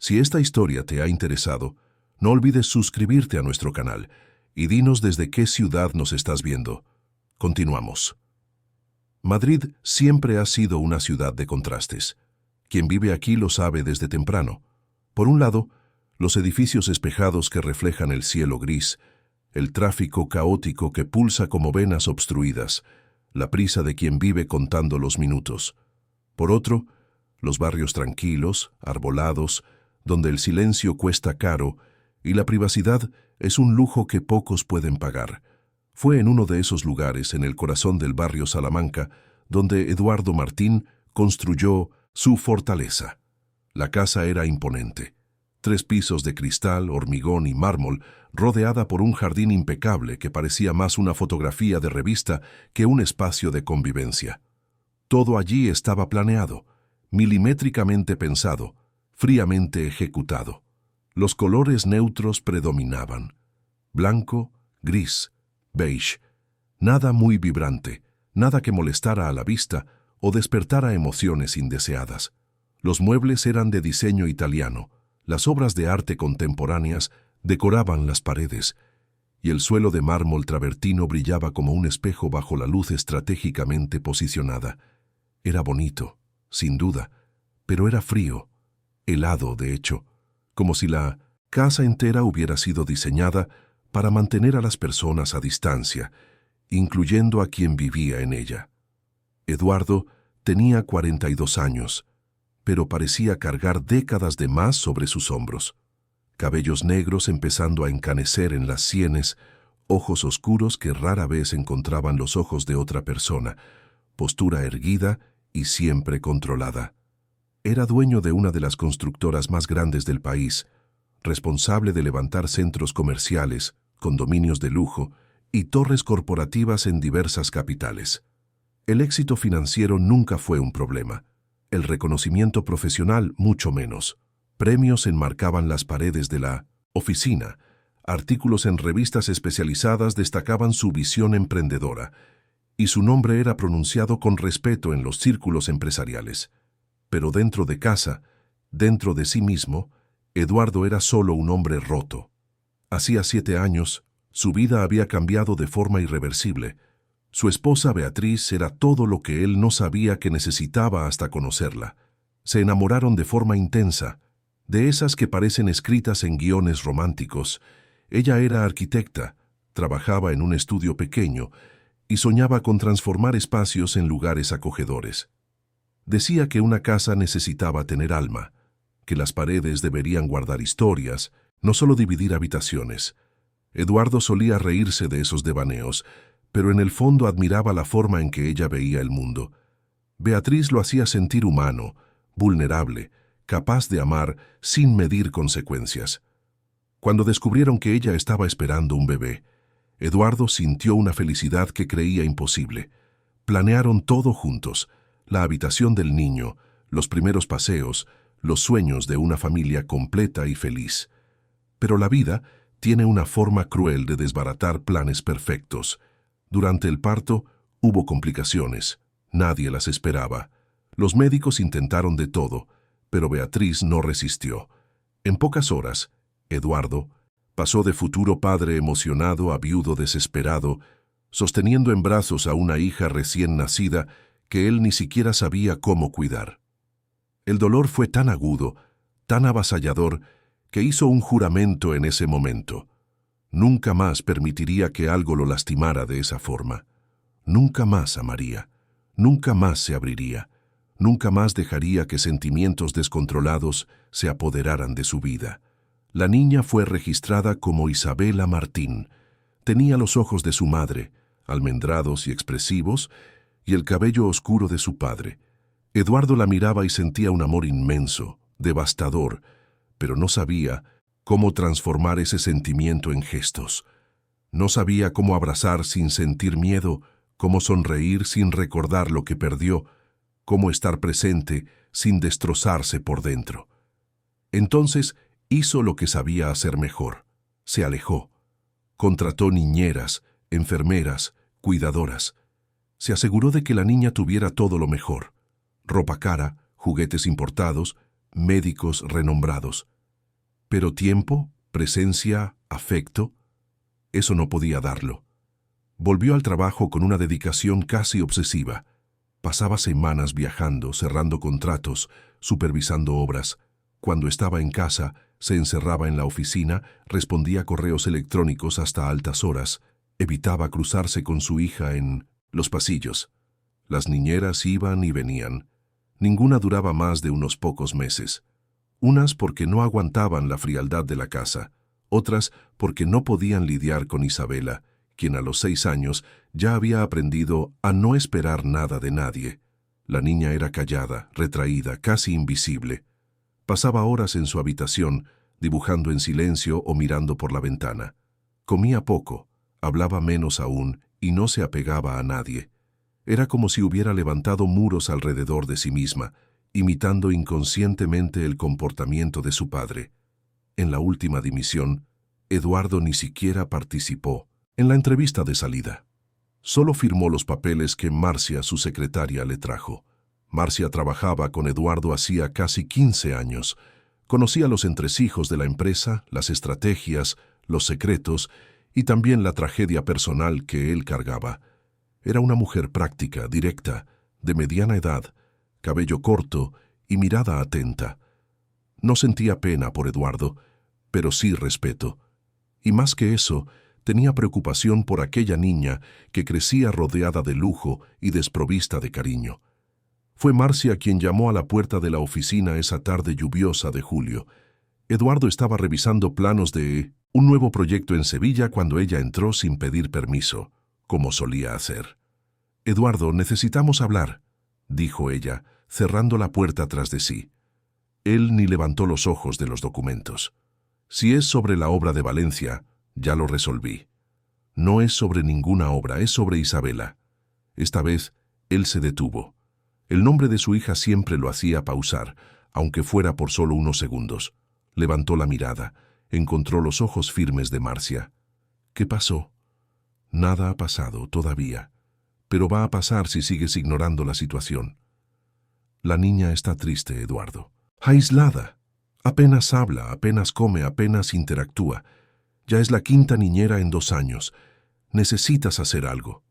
Si esta historia te ha interesado, no olvides suscribirte a nuestro canal y dinos desde qué ciudad nos estás viendo. Continuamos. Madrid siempre ha sido una ciudad de contrastes. Quien vive aquí lo sabe desde temprano. Por un lado, los edificios espejados que reflejan el cielo gris, el tráfico caótico que pulsa como venas obstruidas, la prisa de quien vive contando los minutos. Por otro, los barrios tranquilos, arbolados, donde el silencio cuesta caro y la privacidad es un lujo que pocos pueden pagar. Fue en uno de esos lugares, en el corazón del barrio Salamanca, donde Eduardo Martín construyó su fortaleza. La casa era imponente. 3 pisos de cristal, hormigón y mármol, rodeada por un jardín impecable que parecía más una fotografía de revista que un espacio de convivencia. Todo allí estaba planeado, milimétricamente pensado, fríamente ejecutado. Los colores neutros predominaban. Blanco, gris, beige. Nada muy vibrante, nada que molestara a la vista o despertara emociones indeseadas. Los muebles eran de diseño italiano, las obras de arte contemporáneas decoraban las paredes, y el suelo de mármol travertino brillaba como un espejo bajo la luz estratégicamente posicionada. Era bonito, sin duda, pero era frío, helado de hecho, como si la casa entera hubiera sido diseñada para mantener a las personas a distancia, incluyendo a quien vivía en ella. Eduardo tenía 42 años, pero parecía cargar décadas de más sobre sus hombros. Cabellos negros empezando a encanecer en las sienes, ojos oscuros que rara vez encontraban los ojos de otra persona, postura erguida y siempre controlada. Era dueño de una de las constructoras más grandes del país, responsable de levantar centros comerciales, condominios de lujo y torres corporativas en diversas capitales. El éxito financiero nunca fue un problema. El reconocimiento profesional mucho menos. Premios enmarcaban las paredes de la oficina. Artículos en revistas especializadas destacaban su visión emprendedora, y su nombre era pronunciado con respeto en los círculos empresariales. Pero dentro de casa, dentro de sí mismo, Eduardo era solo un hombre roto. Hacía 7 años, su vida había cambiado de forma irreversible. Su esposa Beatriz era todo lo que él no sabía que necesitaba hasta conocerla. Se enamoraron de forma intensa, de esas que parecen escritas en guiones románticos. Ella era arquitecta, trabajaba en un estudio pequeño y soñaba con transformar espacios en lugares acogedores. Decía que una casa necesitaba tener alma, que las paredes deberían guardar historias, no solo dividir habitaciones. Eduardo solía reírse de esos devaneos, pero en el fondo admiraba la forma en que ella veía el mundo. Beatriz lo hacía sentir humano, vulnerable, capaz de amar sin medir consecuencias. Cuando descubrieron que ella estaba esperando un bebé, Eduardo sintió una felicidad que creía imposible. Planearon todo juntos: la habitación del niño, los primeros paseos, los sueños de una familia completa y feliz. Pero la vida tiene una forma cruel de desbaratar planes perfectos. Durante el parto hubo complicaciones. Nadie las esperaba. Los médicos intentaron de todo, pero Beatriz no resistió. En pocas horas, Eduardo pasó de futuro padre emocionado a viudo desesperado, sosteniendo en brazos a una hija recién nacida que él ni siquiera sabía cómo cuidar. El dolor fue tan agudo, tan avasallador, que hizo un juramento en ese momento. Nunca más permitiría que algo lo lastimara de esa forma. Nunca más amaría. Nunca más se abriría. Nunca más dejaría que sentimientos descontrolados se apoderaran de su vida. La niña fue registrada como Isabela Martín. Tenía los ojos de su madre, almendrados y expresivos, y el cabello oscuro de su padre. Eduardo la miraba y sentía un amor inmenso, devastador, pero no sabía cómo transformar ese sentimiento en gestos. No sabía cómo abrazar sin sentir miedo, cómo sonreír sin recordar lo que perdió, cómo estar presente sin destrozarse por dentro. Entonces hizo lo que sabía hacer mejor. Se alejó. Contrató niñeras, enfermeras, cuidadoras. Se aseguró de que la niña tuviera todo lo mejor: ropa cara, juguetes importados, médicos renombrados. Pero tiempo, presencia, afecto, eso no podía darlo. Volvió al trabajo con una dedicación casi obsesiva. Pasaba semanas viajando, cerrando contratos, supervisando obras. Cuando estaba en casa, se encerraba en la oficina, respondía correos electrónicos hasta altas horas, evitaba cruzarse con su hija en los pasillos. Las niñeras iban y venían. Ninguna duraba más de unos pocos meses. Unas porque no aguantaban la frialdad de la casa, otras porque no podían lidiar con Isabela, quien a los 6 años ya había aprendido a no esperar nada de nadie. La niña era callada, retraída, casi invisible. Pasaba horas en su habitación, dibujando en silencio o mirando por la ventana. Comía poco, hablaba menos aún y no se apegaba a nadie. Era como si hubiera levantado muros alrededor de sí misma, imitando inconscientemente el comportamiento de su padre. En la última dimisión, Eduardo ni siquiera participó en la entrevista de salida. Solo firmó los papeles que Marcia, su secretaria, le trajo. Marcia trabajaba con Eduardo hacía casi 15 años. Conocía los entresijos de la empresa, las estrategias, los secretos y también la tragedia personal que él cargaba. Era una mujer práctica, directa, de mediana edad, cabello corto y mirada atenta. No sentía pena por Eduardo, pero sí respeto. Y más que eso, tenía preocupación por aquella niña que crecía rodeada de lujo y desprovista de cariño. Fue Marcia quien llamó a la puerta de la oficina esa tarde lluviosa de julio. Eduardo estaba revisando planos de un nuevo proyecto en Sevilla cuando ella entró sin pedir permiso, como solía hacer. «Eduardo, necesitamos hablar», dijo ella, cerrando la puerta tras de sí. Él ni levantó los ojos de los documentos. «Si es sobre la obra de Valencia, ya lo resolví. No es sobre ninguna obra, es sobre Isabela». Esta vez, él se detuvo. El nombre de su hija siempre lo hacía pausar, aunque fuera por solo unos segundos. Levantó la mirada, encontró los ojos firmes de Marcia. «¿Qué pasó?» «Nada ha pasado todavía, pero va a pasar si sigues ignorando la situación». «La niña está triste, Eduardo. Aislada. Apenas habla, apenas come, apenas interactúa. Ya es la 5ª niñera en 2 años. Necesitas hacer algo».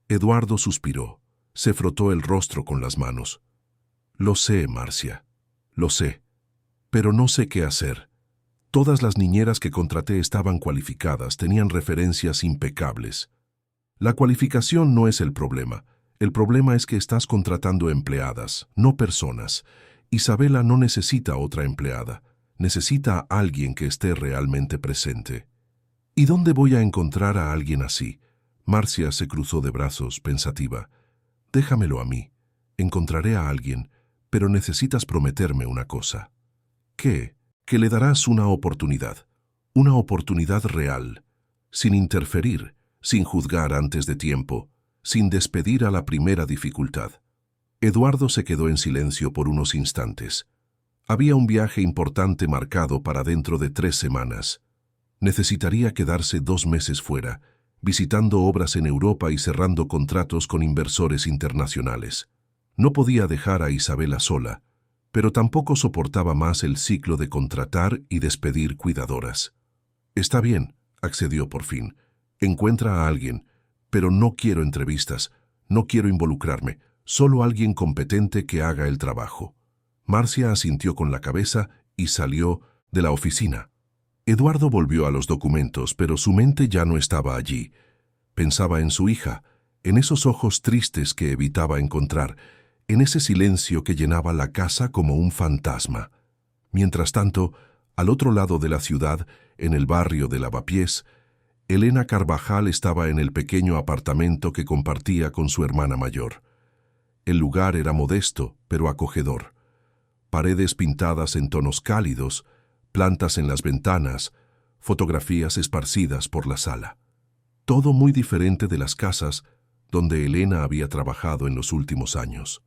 Eduardo suspiró. Se frotó el rostro con las manos. «Lo sé, Marcia. Lo sé. Pero no sé qué hacer. Todas las niñeras que contraté estaban cualificadas, tenían referencias impecables. La cualificación no es el problema. El problema es que estás contratando empleadas, no personas. Isabela no necesita otra empleada. Necesita a alguien que esté realmente presente». «¿Y dónde voy a encontrar a alguien así?» Marcia se cruzó de brazos, pensativa. «Déjamelo a mí. Encontraré a alguien, pero necesitas prometerme una cosa». «¿Qué?» «Que le darás una oportunidad real, sin interferir, sin juzgar antes de tiempo, sin despedir a la primera dificultad». Eduardo se quedó en silencio por unos instantes. Había un viaje importante marcado para dentro de 3 semanas. Necesitaría quedarse 2 meses fuera, visitando obras en Europa y cerrando contratos con inversores internacionales. No podía dejar a Isabela sola, pero tampoco soportaba más el ciclo de contratar y despedir cuidadoras. «Está bien», accedió por fin. «Encuentra a alguien, pero no quiero entrevistas, no quiero involucrarme, solo alguien competente que haga el trabajo». Marcia asintió con la cabeza y salió de la oficina. Eduardo volvió a los documentos, pero su mente ya no estaba allí. Pensaba en su hija, en esos ojos tristes que evitaba encontrar, en ese silencio que llenaba la casa como un fantasma. Mientras tanto, al otro lado de la ciudad, en el barrio de Lavapiés, Elena Carvajal estaba en el pequeño apartamento que compartía con su hermana mayor. El lugar era modesto, pero acogedor. Paredes pintadas en tonos cálidos, plantas en las ventanas, fotografías esparcidas por la sala. Todo muy diferente de las casas donde Elena había trabajado en los últimos años.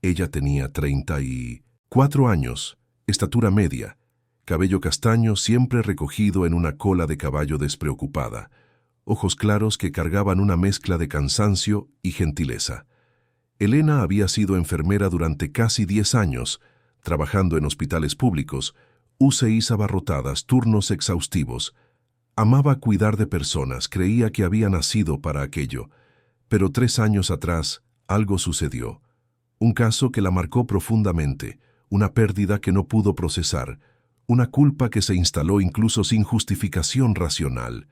Ella tenía 34 años, estatura media, cabello castaño siempre recogido en una cola de caballo despreocupada, ojos claros que cargaban una mezcla de cansancio y gentileza. Elena había sido enfermera durante casi 10 años, trabajando en hospitales públicos, U6 abarrotadas, turnos exhaustivos. Amaba cuidar de personas, creía que había nacido para aquello. Pero 3 años atrás, algo sucedió. Un caso que la marcó profundamente, una pérdida que no pudo procesar, una culpa que se instaló incluso sin justificación racional.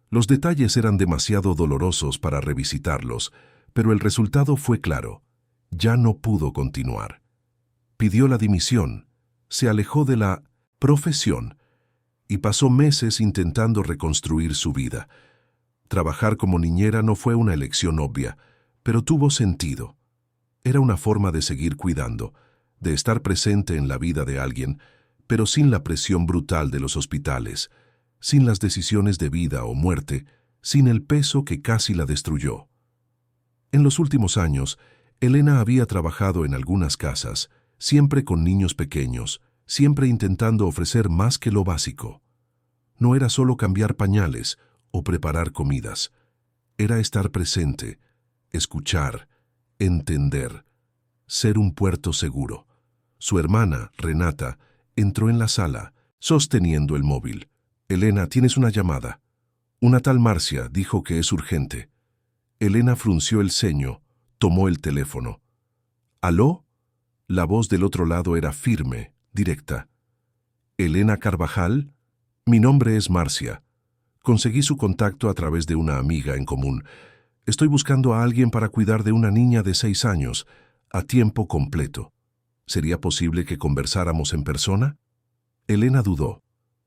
Los detalles eran demasiado dolorosos para revisitarlos, pero el resultado fue claro. Ya no pudo continuar. Pidió la dimisión, se alejó de la profesión y pasó meses intentando reconstruir su vida. Trabajar como niñera no fue una elección obvia, pero tuvo sentido. Era una forma de seguir cuidando, de estar presente en la vida de alguien, pero sin la presión brutal de los hospitales, sin las decisiones de vida o muerte, sin el peso que casi la destruyó. En los últimos años, Elena había trabajado en algunas casas, siempre con niños pequeños, siempre intentando ofrecer más que lo básico. No era solo cambiar pañales o preparar comidas. Era estar presente, escuchar, entender, ser un puerto seguro. Su hermana, Renata, entró en la sala, sosteniendo el móvil. «Elena, tienes una llamada. Una tal Marcia dijo que es urgente». Elena frunció el ceño, tomó el teléfono. «¿Aló?» La voz del otro lado era firme, directa. «¿Elena Carvajal? Mi nombre es Marcia. Conseguí su contacto a través de una amiga en común. Estoy buscando a alguien para cuidar de una niña de 6 años, a tiempo completo. ¿Sería posible que conversáramos en persona?» Elena dudó.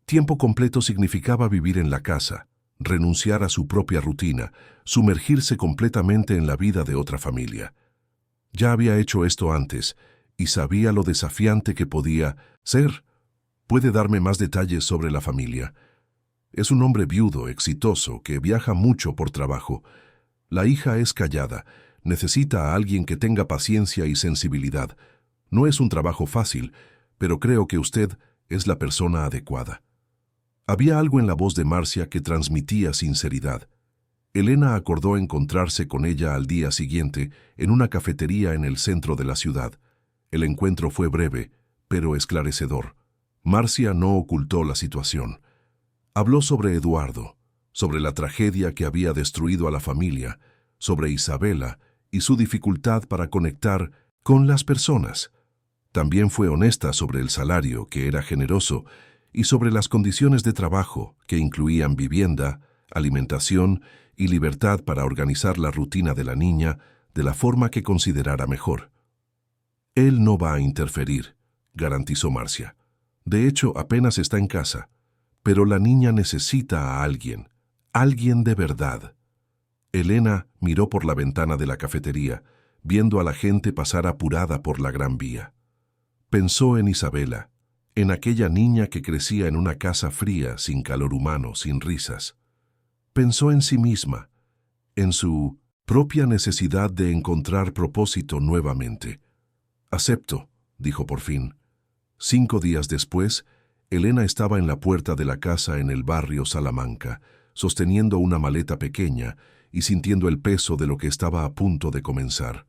Tiempo completo significaba vivir en la casa, renunciar a su propia rutina, sumergirse completamente en la vida de otra familia. Ya había hecho esto antes y sabía lo desafiante que podía ser. «¿Puede darme más detalles sobre la familia?» Es un hombre viudo, exitoso, que viaja mucho por trabajo. La hija es callada, necesita a alguien que tenga paciencia y sensibilidad. No es un trabajo fácil, pero creo que usted es la persona adecuada. Había algo en la voz de Marcia que transmitía sinceridad. Elena acordó encontrarse con ella al día siguiente en una cafetería en el centro de la ciudad. El encuentro fue breve, pero esclarecedor. Marcia no ocultó la situación. Habló sobre Eduardo, sobre la tragedia que había destruido a la familia, sobre Isabela y su dificultad para conectar con las personas. También fue honesta sobre el salario, que era generoso, y sobre las condiciones de trabajo, que incluían vivienda, alimentación y libertad para organizar la rutina de la niña de la forma que considerara mejor. «Él no va a interferir», garantizó Marcia. «De hecho, apenas está en casa. Pero la niña necesita a alguien de verdad». Elena miró por la ventana de la cafetería, viendo a la gente pasar apurada por la Gran Vía. Pensó en Isabela, en aquella niña que crecía en una casa fría, sin calor humano, sin risas. Pensó en sí misma, en su propia necesidad de encontrar propósito nuevamente. «Acepto», dijo por fin. 5 días después, Elena estaba en la puerta de la casa en el barrio Salamanca, sosteniendo una maleta pequeña y sintiendo el peso de lo que estaba a punto de comenzar.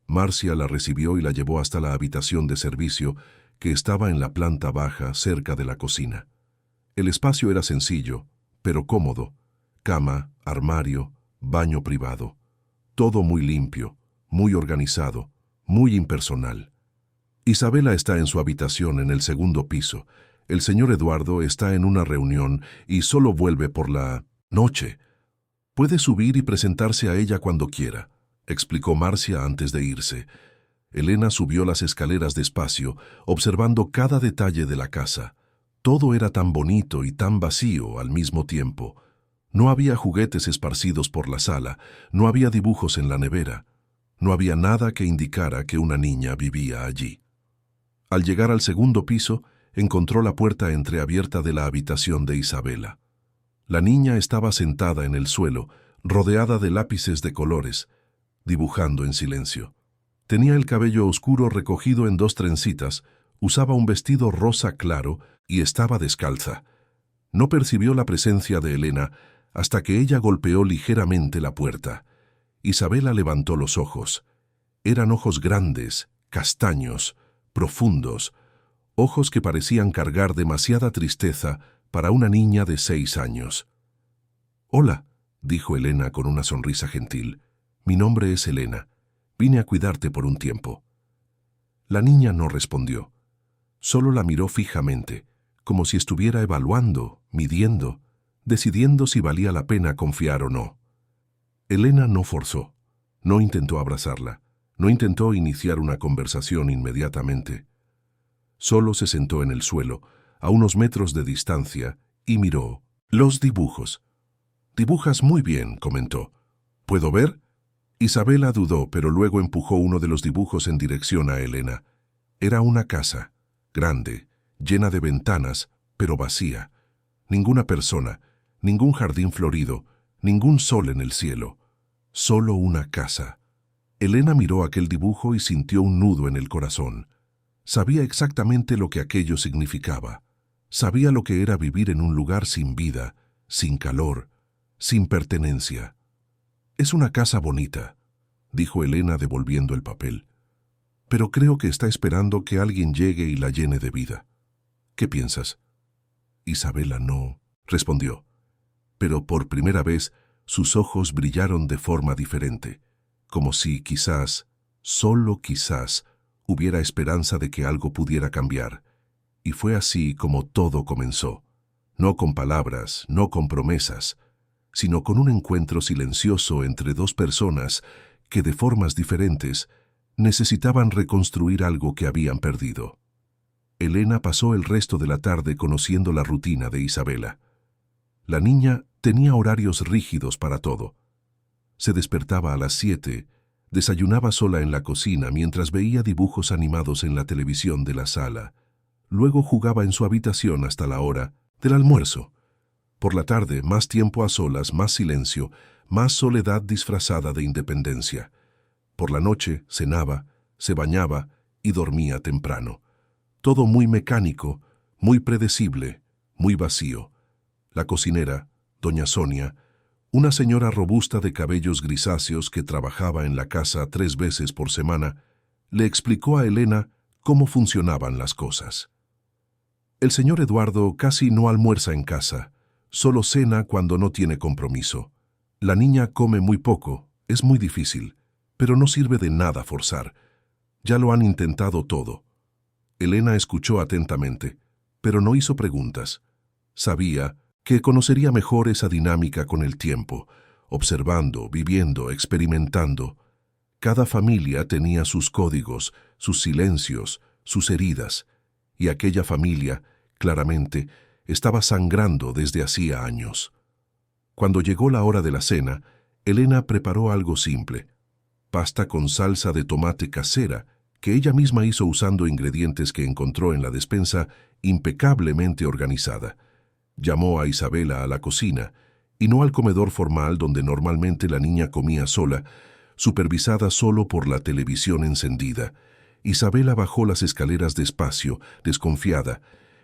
Marcia la recibió y la llevó hasta la habitación de servicio, que estaba en la planta baja, cerca de la cocina. El espacio era sencillo, pero cómodo. Cama, armario, baño privado. Todo muy limpio, muy organizado, muy impersonal. Isabela está en su habitación en el segundo piso. El señor Eduardo está en una reunión y solo vuelve por la noche. Puede subir y presentarse a ella cuando quiera, explicó Marcia antes de irse. Elena subió las escaleras despacio, observando cada detalle de la casa. Todo era tan bonito y tan vacío al mismo tiempo. No había juguetes esparcidos por la sala, no había dibujos en la nevera, no había nada que indicara que una niña vivía allí. Al llegar al segundo piso, encontró la puerta entreabierta de la habitación de Isabela. La niña estaba sentada en el suelo, rodeada de lápices de colores, dibujando en silencio. Tenía el cabello oscuro recogido en 2 trencitas, usaba un vestido rosa claro y estaba descalza. No percibió la presencia de Elena hasta que ella golpeó ligeramente la puerta. Isabela levantó los ojos. Eran ojos grandes, castaños, profundos, ojos que parecían cargar demasiada tristeza para una niña de 6 años. «Hola», dijo Elena con una sonrisa gentil. «Mi nombre es Elena. Vine a cuidarte por un tiempo». La niña no respondió. Solo la miró fijamente, como si estuviera evaluando, midiendo, decidiendo si valía la pena confiar o no. Elena no forzó, no intentó abrazarla, no intentó iniciar una conversación inmediatamente. Solo se sentó en el suelo, a unos metros de distancia, y miró los dibujos. «Dibujas muy bien», comentó. «¿Puedo ver?» Isabela dudó, pero luego empujó uno de los dibujos en dirección a Elena. Era una casa, grande, llena de ventanas, pero vacía. Ninguna persona, ningún jardín florido, ningún sol en el cielo. Solo una casa. Elena miró aquel dibujo y sintió un nudo en el corazón. Sabía exactamente lo que aquello significaba. Sabía lo que era vivir en un lugar sin vida, sin calor, sin pertenencia. «Es una casa bonita», dijo Elena devolviendo el papel. «Pero creo que está esperando que alguien llegue y la llene de vida. ¿Qué piensas?» Isabela no respondió, pero por primera vez sus ojos brillaron de forma diferente, como si quizás, solo quizás, hubiera esperanza de que algo pudiera cambiar. Y fue así como todo comenzó, no con palabras, no con promesas, sino con un encuentro silencioso entre dos personas que de formas diferentes necesitaban reconstruir algo que habían perdido. Elena pasó el resto de la tarde conociendo la rutina de Isabela. La niña tenía horarios rígidos para todo. Se despertaba a las 7, desayunaba sola en la cocina mientras veía dibujos animados en la televisión de la sala. Luego jugaba en su habitación hasta la hora del almuerzo. Por la tarde, más tiempo a solas, más silencio, más soledad disfrazada de independencia. Por la noche, cenaba, se bañaba y dormía temprano. Todo muy mecánico, muy predecible, muy vacío. La cocinera, doña Sonia, una señora robusta de cabellos grisáceos que trabajaba en la casa 3 veces por semana, le explicó a Elena cómo funcionaban las cosas. El señor Eduardo casi no almuerza en casa, solo cena cuando no tiene compromiso. La niña come muy poco, es muy difícil, pero no sirve de nada forzar. Ya lo han intentado todo. Elena escuchó atentamente, pero no hizo preguntas. Sabía que conocería mejor esa dinámica con el tiempo, observando, viviendo, experimentando. Cada familia tenía sus códigos, sus silencios, sus heridas, y aquella familia, claramente, estaba sangrando desde hacía años. Cuando llegó la hora de la cena, Elena preparó algo simple: pasta con salsa de tomate casera, que ella misma hizo usando ingredientes que encontró en la despensa impecablemente organizada. Llamó a Isabela a la cocina, y no al comedor formal donde normalmente la niña comía sola, supervisada solo por la televisión encendida. Isabela bajó las escaleras despacio, desconfiada.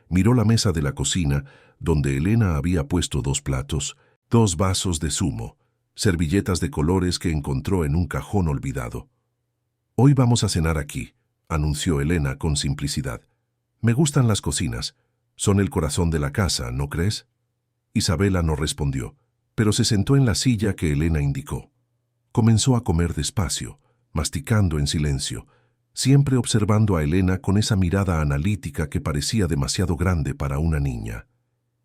Miró la mesa de la cocina, donde Elena había puesto 2 platos, 2 vasos de zumo, servilletas de colores que encontró en un cajón olvidado. «Hoy vamos a cenar aquí», anunció Elena con simplicidad. «Me gustan las cocinas. Son el corazón de la casa, ¿no crees?» Isabela no respondió, pero se sentó en la silla que Elena indicó. Comenzó a comer despacio, masticando en silencio, siempre observando a Elena con esa mirada analítica que parecía demasiado grande para una niña.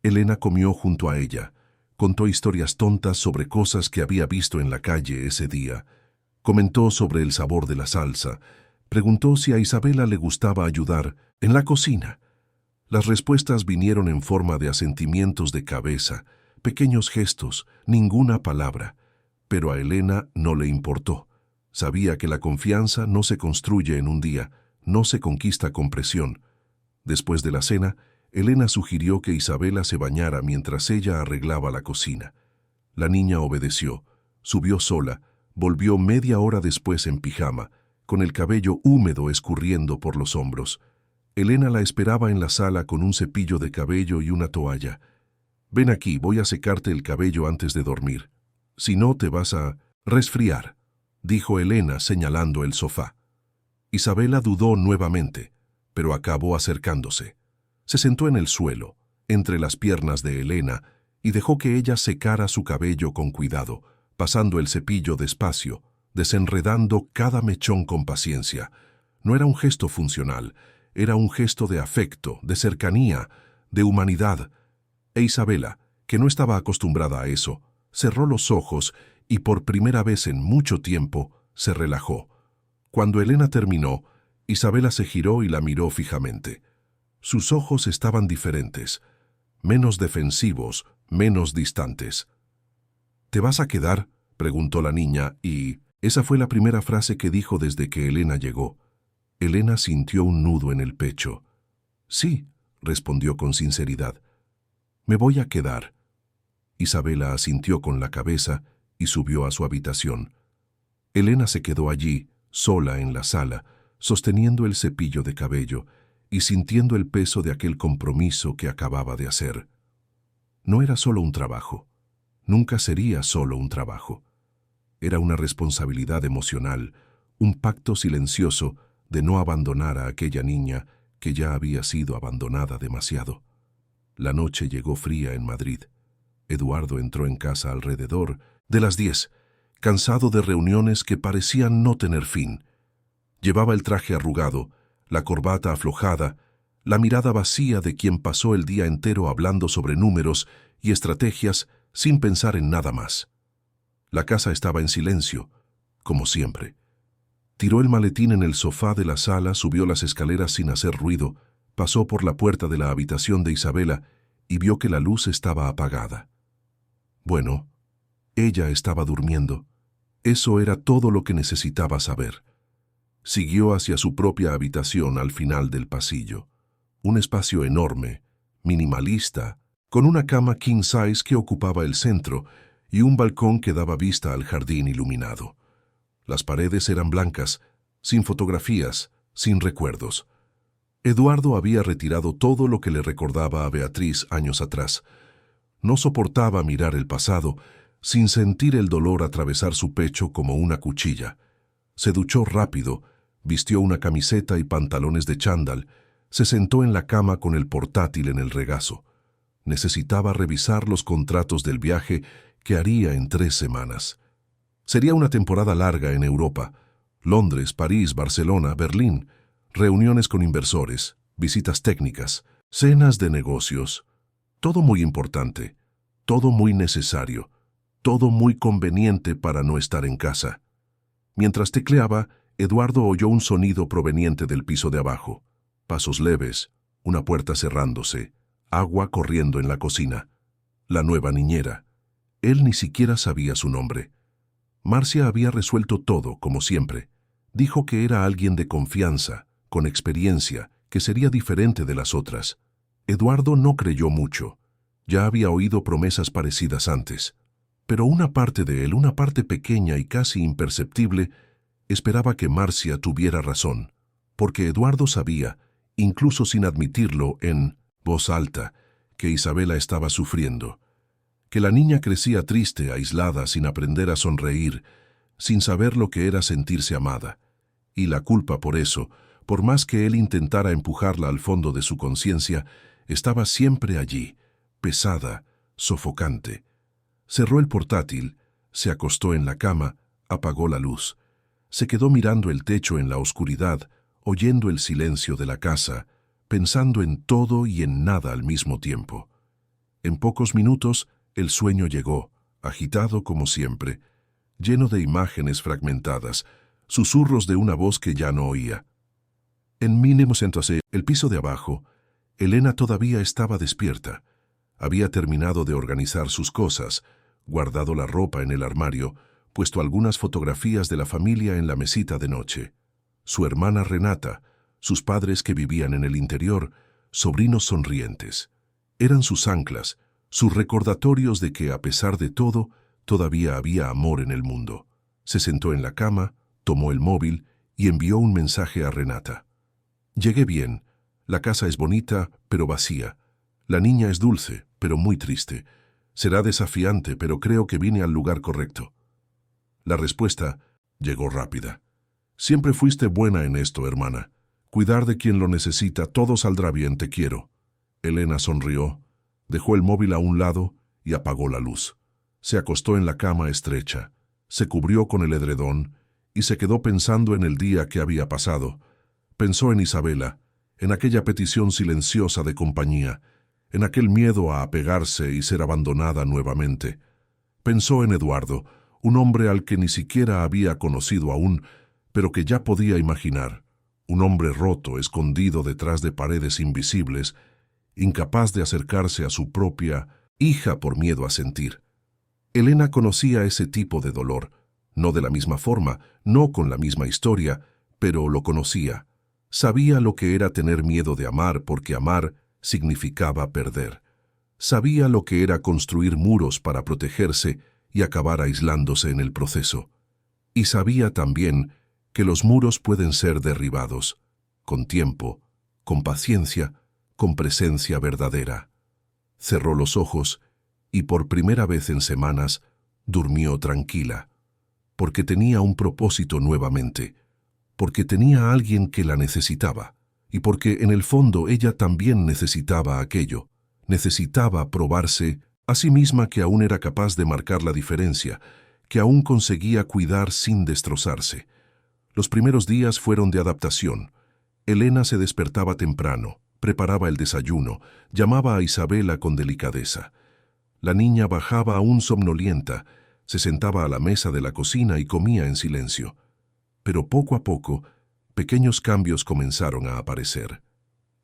Elena comió junto a ella, contó historias tontas sobre cosas que había visto en la calle ese día, comentó sobre el sabor de la salsa, preguntó si a Isabela le gustaba ayudar en la cocina. Las respuestas vinieron en forma de asentimientos de cabeza, pequeños gestos, ninguna palabra, pero a Elena no le importó. Sabía que la confianza no se construye en un día, no se conquista con presión. Después de la cena, Elena sugirió que Isabela se bañara mientras ella arreglaba la cocina. La niña obedeció, subió sola, volvió media hora después en pijama, con el cabello húmedo escurriendo por los hombros. Elena la esperaba en la sala con un cepillo de cabello y una toalla. «Ven aquí, voy a secarte el cabello antes de dormir. Si no, te vas a resfriar», dijo Elena señalando el sofá. Isabela dudó nuevamente, pero acabó acercándose. Se sentó en el suelo, entre las piernas de Elena, y dejó que ella secara su cabello con cuidado, pasando el cepillo despacio, desenredando cada mechón con paciencia. No era un gesto funcional, era un gesto de afecto, de cercanía, de humanidad. E Isabela, que no estaba acostumbrada a eso, cerró los ojos y por primera vez en mucho tiempo se relajó. Cuando Elena terminó, Isabela se giró y la miró fijamente. Sus ojos estaban diferentes, menos defensivos, menos distantes. ¿Te vas a quedar?, preguntó la niña, y esa fue la primera frase que dijo desde que Elena llegó. Elena sintió un nudo en el pecho. Sí, respondió con sinceridad. Me voy a quedar. Isabela asintió con la cabeza y subió a su habitación. Elena se quedó allí, sola en la sala, sosteniendo el cepillo de cabello y sintiendo el peso de aquel compromiso que acababa de hacer. No era solo un trabajo. Nunca sería solo un trabajo. Era una responsabilidad emocional, un pacto silencioso de no abandonar a aquella niña que ya había sido abandonada demasiado. La noche llegó fría en Madrid. Eduardo entró en casa alrededor de las 10, cansado de reuniones que parecían no tener fin. Llevaba el traje arrugado, la corbata aflojada, la mirada vacía de quien pasó el día entero hablando sobre números y estrategias sin pensar en nada más. La casa estaba en silencio, como siempre. Tiró el maletín en el sofá de la sala, subió las escaleras sin hacer ruido, pasó por la puerta de la habitación de Isabela y vio que la luz estaba apagada. Bueno, ella estaba durmiendo. Eso era todo lo que necesitaba saber. Siguió hacia su propia habitación al final del pasillo. Un espacio enorme, minimalista, con una cama king size que ocupaba el centro y un balcón que daba vista al jardín iluminado. Las paredes eran blancas, sin fotografías, sin recuerdos. Eduardo había retirado todo lo que le recordaba a Beatriz años atrás. No soportaba mirar el pasado sin sentir el dolor atravesar su pecho como una cuchilla. Se duchó rápido, vistió una camiseta y pantalones de chándal, se sentó en la cama con el portátil en el regazo. Necesitaba revisar los contratos del viaje que haría en 3 semanas. Sería una temporada larga en Europa. Londres, París, Barcelona, Berlín, reuniones con inversores, visitas técnicas, cenas de negocios. Todo muy importante, todo muy necesario, todo muy conveniente para no estar en casa. Mientras tecleaba, Eduardo oyó un sonido proveniente del piso de abajo. Pasos leves, una puerta cerrándose, agua corriendo en la cocina. La nueva niñera. Él ni siquiera sabía su nombre. Marcia había resuelto todo, como siempre. Dijo que era alguien de confianza, con experiencia, que sería diferente de las otras. Eduardo no creyó mucho. Ya había oído promesas parecidas antes. Pero una parte de él, una parte pequeña y casi imperceptible, esperaba que Marcia tuviera razón, porque Eduardo sabía, incluso sin admitirlo en voz alta, que Isabela estaba sufriendo, que la niña crecía triste, aislada, sin aprender a sonreír, sin saber lo que era sentirse amada, y la culpa por eso, por más que él intentara empujarla al fondo de su conciencia, estaba siempre allí, pesada, sofocante. Cerró el portátil, se acostó en la cama, apagó la luz. Se quedó mirando el techo en la oscuridad, oyendo el silencio de la casa, pensando en todo y en nada al mismo tiempo. En pocos minutos, el sueño llegó, agitado como siempre, lleno de imágenes fragmentadas, susurros de una voz que ya no oía. En entonces, el piso de abajo, Elena todavía estaba despierta. Había terminado de organizar sus cosas, guardado la ropa en el armario, puesto algunas fotografías de la familia en la mesita de noche. Su hermana Renata, sus padres que vivían en el interior, sobrinos sonrientes. Eran sus anclas, sus recordatorios de que, a pesar de todo, todavía había amor en el mundo. Se sentó en la cama, tomó el móvil y envió un mensaje a Renata. Llegué bien. La casa es bonita, pero vacía. La niña es dulce, pero muy triste. Será desafiante, pero creo que vine al lugar correcto. La respuesta llegó rápida. Siempre fuiste buena en esto, hermana. Cuidar de quien lo necesita, todo saldrá bien, te quiero. Elena sonrió, dejó el móvil a un lado y apagó la luz. Se acostó en la cama estrecha, se cubrió con el edredón y se quedó pensando en el día que había pasado. Pensó en Isabela, en aquella petición silenciosa de compañía, en aquel miedo a apegarse y ser abandonada nuevamente. Pensó en Eduardo, un hombre al que ni siquiera había conocido aún, pero que ya podía imaginar, un hombre roto, escondido detrás de paredes invisibles, incapaz de acercarse a su propia hija por miedo a sentir. Elena conocía ese tipo de dolor, no de la misma forma, no con la misma historia, pero lo conocía. Sabía lo que era tener miedo de amar porque amar significaba perder. Sabía lo que era construir muros para protegerse y acabar aislándose en el proceso. Y sabía también que los muros pueden ser derribados, con tiempo, con paciencia, con presencia verdadera. Cerró los ojos y por primera vez en semanas durmió tranquila, porque tenía un propósito nuevamente, porque tenía a alguien que la necesitaba, y porque en el fondo ella también necesitaba aquello, necesitaba probarse a sí misma que aún era capaz de marcar la diferencia, que aún conseguía cuidar sin destrozarse. Los primeros días fueron de adaptación. Elena se despertaba temprano, preparaba el desayuno, llamaba a Isabela con delicadeza. La niña bajaba aún somnolienta, se sentaba a la mesa de la cocina y comía en silencio. Pero poco a poco, pequeños cambios comenzaron a aparecer.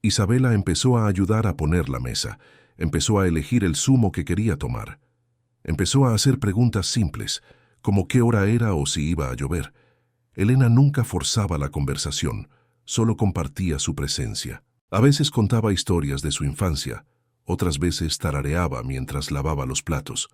Isabela empezó a ayudar a poner la mesa, empezó a elegir el zumo que quería tomar. Empezó a hacer preguntas simples, como qué hora era o si iba a llover. Elena nunca forzaba la conversación, solo compartía su presencia. A veces contaba historias de su infancia, otras veces tarareaba mientras lavaba los platos.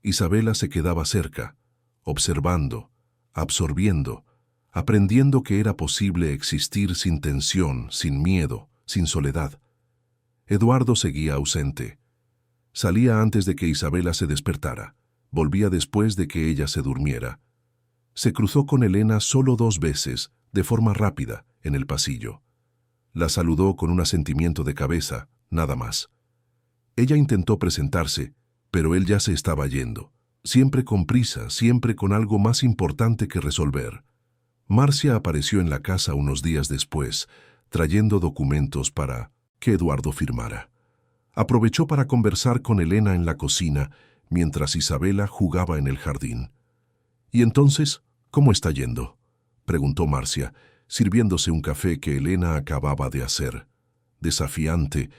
Isabela se quedaba cerca, observando, absorbiendo, aprendiendo que era posible existir sin tensión, sin miedo, sin soledad. Eduardo seguía ausente. Salía antes de que Isabela se despertara, volvía después de que ella se durmiera. Se cruzó con Elena solo 2 veces, de forma rápida, en el pasillo. La saludó con un asentimiento de cabeza, nada más. Ella intentó presentarse, pero él ya se estaba yendo, siempre con prisa, siempre con algo más importante que resolver. Marcia apareció en la casa unos días después, trayendo documentos para que Eduardo firmara. Aprovechó para conversar con Elena en la cocina, mientras Isabela jugaba en el jardín. «¿Y entonces, cómo está yendo?», preguntó Marcia, sirviéndose un café que Elena acababa de hacer. Desafiante,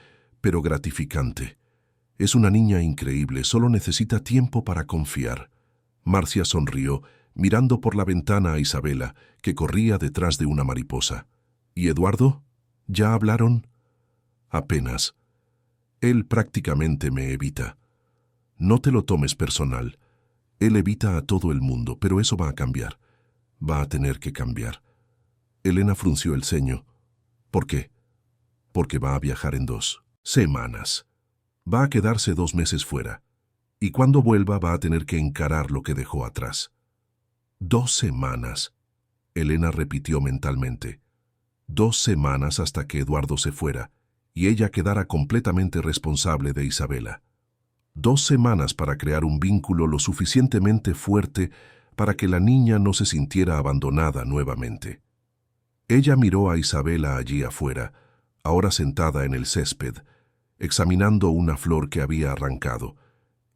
pero gratificante. «Es una niña increíble, solo necesita tiempo para confiar». Marcia sonrió, mirando por la ventana a Isabela, que corría detrás de una mariposa. «¿Y Eduardo? ¿Ya hablaron?» «Apenas. Él prácticamente me evita. No te lo tomes personal. Él evita a todo el mundo, pero eso va a cambiar. Va a tener que cambiar». Elena frunció el ceño. «¿Por qué?» «Porque va a viajar en 2 semanas. Va a quedarse 2 meses fuera. Y cuando vuelva va a tener que encarar lo que dejó atrás». «2 semanas», Elena repitió mentalmente. 2 semanas hasta que Eduardo se fuera y ella quedara completamente responsable de Isabela. 2 semanas para crear un vínculo lo suficientemente fuerte para que la niña no se sintiera abandonada nuevamente. Ella miró a Isabela allí afuera, ahora sentada en el césped, examinando una flor que había arrancado,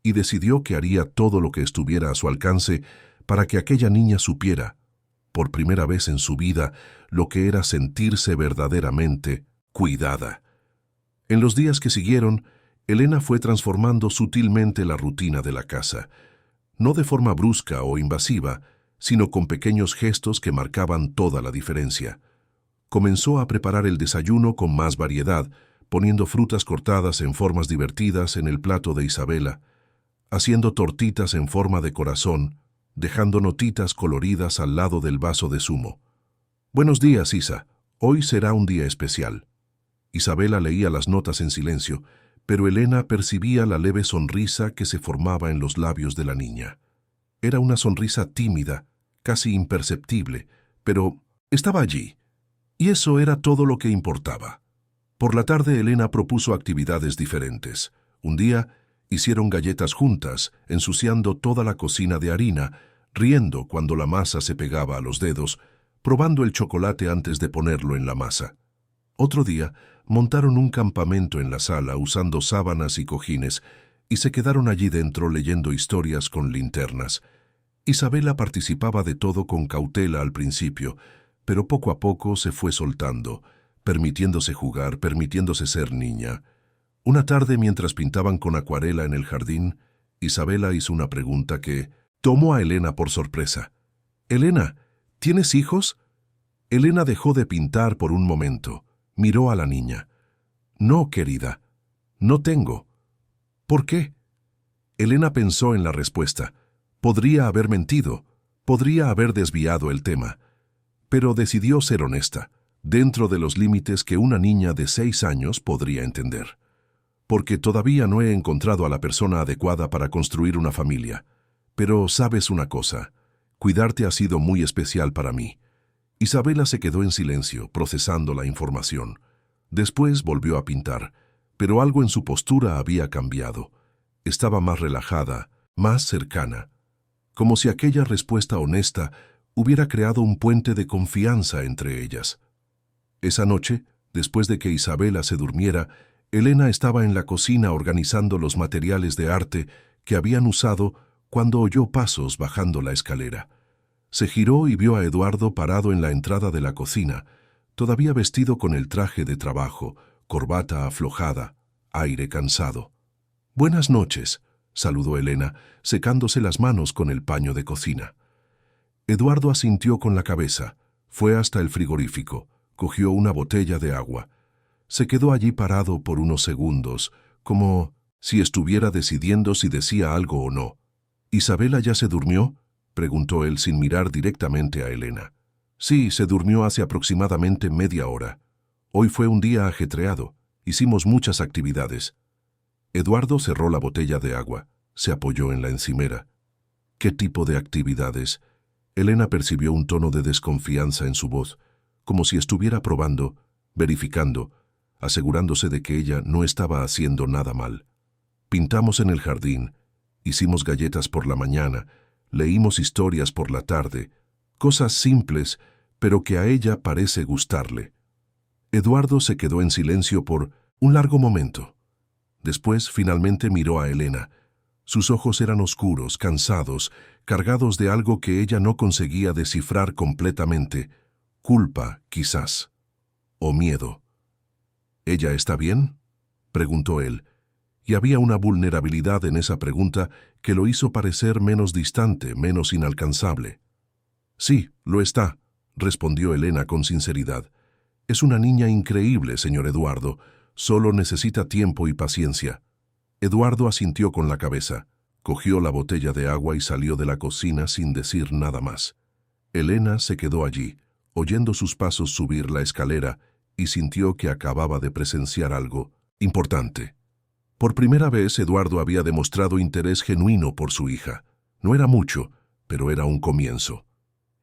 y decidió que haría todo lo que estuviera a su alcance para que aquella niña supiera, por primera vez en su vida, lo que era sentirse verdaderamente cuidada. En los días que siguieron, Elena fue transformando sutilmente la rutina de la casa, no de forma brusca o invasiva, sino con pequeños gestos que marcaban toda la diferencia. Comenzó a preparar el desayuno con más variedad, poniendo frutas cortadas en formas divertidas en el plato de Isabela, haciendo tortitas en forma de corazón, dejando notitas coloridas al lado del vaso de zumo. «Buenos días, Isa. Hoy será un día especial». Isabela leía las notas en silencio, pero Elena percibía la leve sonrisa que se formaba en los labios de la niña. Era una sonrisa tímida, casi imperceptible, pero estaba allí, Y eso era todo lo que importaba. Por la tarde Elena propuso actividades diferentes. Un día hicieron galletas juntas, ensuciando toda la cocina de harina, riendo cuando la masa se pegaba a los dedos, probando el chocolate antes de ponerlo en la masa. Otro día montaron un campamento en la sala usando sábanas y cojines y se quedaron allí dentro leyendo historias con linternas. Isabela participaba de todo con cautela al principio, pero poco a poco se fue soltando, permitiéndose jugar, permitiéndose ser niña. Una tarde, mientras pintaban con acuarela en el jardín, Isabela hizo una pregunta que tomó a Elena por sorpresa. «Elena, ¿tienes hijos?» Elena dejó de pintar por un momento. Miró a la niña. «No, querida, no tengo». «¿Por qué?» Elena pensó en la respuesta. Podría haber mentido, podría haber desviado el tema, pero decidió ser honesta, dentro de los límites que una niña de 6 años podría entender. «Porque todavía no he encontrado a la persona adecuada para construir una familia. Pero sabes una cosa, cuidarte ha sido muy especial para mí». Isabela se quedó en silencio, procesando la información. Después volvió a pintar, pero algo en su postura había cambiado. Estaba más relajada, más cercana, como si aquella respuesta honesta hubiera creado un puente de confianza entre ellas. Esa noche, después de que Isabela se durmiera, Elena estaba en la cocina organizando los materiales de arte que habían usado cuando oyó pasos bajando la escalera. Se giró y vio a Eduardo parado en la entrada de la cocina, todavía vestido con el traje de trabajo, corbata aflojada, aire cansado. «Buenas noches», saludó Elena, secándose las manos con el paño de cocina. Eduardo asintió con la cabeza, fue hasta el frigorífico, cogió una botella de agua. Se quedó allí parado por unos segundos, como si estuviera decidiendo si decía algo o no. «¿Isabela ya se durmió?», preguntó él sin mirar directamente a Elena. «Sí, se durmió hace aproximadamente media hora. Hoy fue un día ajetreado. Hicimos muchas actividades». Eduardo cerró la botella de agua. Se apoyó en la encimera. «¿Qué tipo de actividades?». Elena percibió un tono de desconfianza en su voz, como si estuviera probando, verificando, asegurándose de que ella no estaba haciendo nada mal. «Pintamos en el jardín, hicimos galletas por la mañana, leímos historias por la tarde, cosas simples, pero que a ella parece gustarle». Eduardo se quedó en silencio por un largo momento. Después finalmente miró a Elena. Sus ojos eran oscuros, cansados, cargados de algo que ella no conseguía descifrar completamente. Culpa, quizás. O miedo. «¿Ella está bien?», preguntó él. Y había una vulnerabilidad en esa pregunta que lo hizo parecer menos distante, menos inalcanzable. «Sí, lo está», respondió Elena con sinceridad. «Es una niña increíble, señor Eduardo. Solo necesita tiempo y paciencia». Eduardo asintió con la cabeza, cogió la botella de agua y salió de la cocina sin decir nada más. Elena se quedó allí, oyendo sus pasos subir la escalera, y sintió que acababa de presenciar algo importante. Por primera vez, Eduardo había demostrado interés genuino por su hija. No era mucho, pero era un comienzo.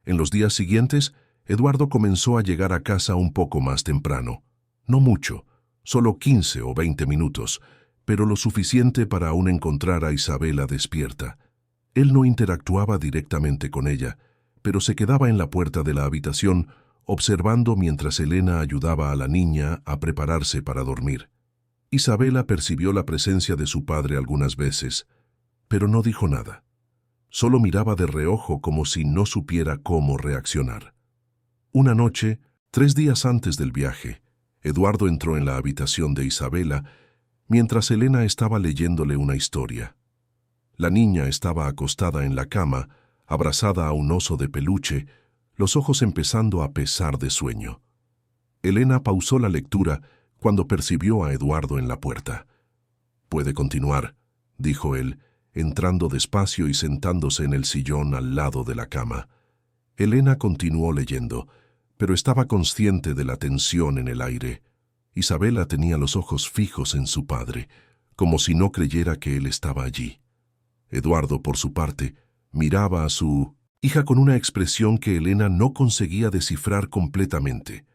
En los días siguientes, Eduardo comenzó a llegar a casa un poco más temprano. No mucho, solo 15 o 20 minutos, pero lo suficiente para aún encontrar a Isabela despierta. Él no interactuaba directamente con ella, pero se quedaba en la puerta de la habitación observando mientras Elena ayudaba a la niña a prepararse para dormir. Isabela percibió la presencia de su padre algunas veces, pero no dijo nada. Solo miraba de reojo como si no supiera cómo reaccionar. Una noche, 3 días antes del viaje, Eduardo entró en la habitación de Isabela mientras Elena estaba leyéndole una historia. La niña estaba acostada en la cama, abrazada a un oso de peluche, los ojos empezando a pesar de sueño. Elena pausó la lectura cuando percibió a Eduardo en la puerta. «Puede continuar», dijo él, entrando despacio y sentándose en el sillón al lado de la cama. Elena continuó leyendo, pero estaba consciente de la tensión en el aire. Isabela tenía los ojos fijos en su padre, como si no creyera que él estaba allí. Eduardo, por su parte, miraba a su hija con una expresión que Elena no conseguía descifrar completamente.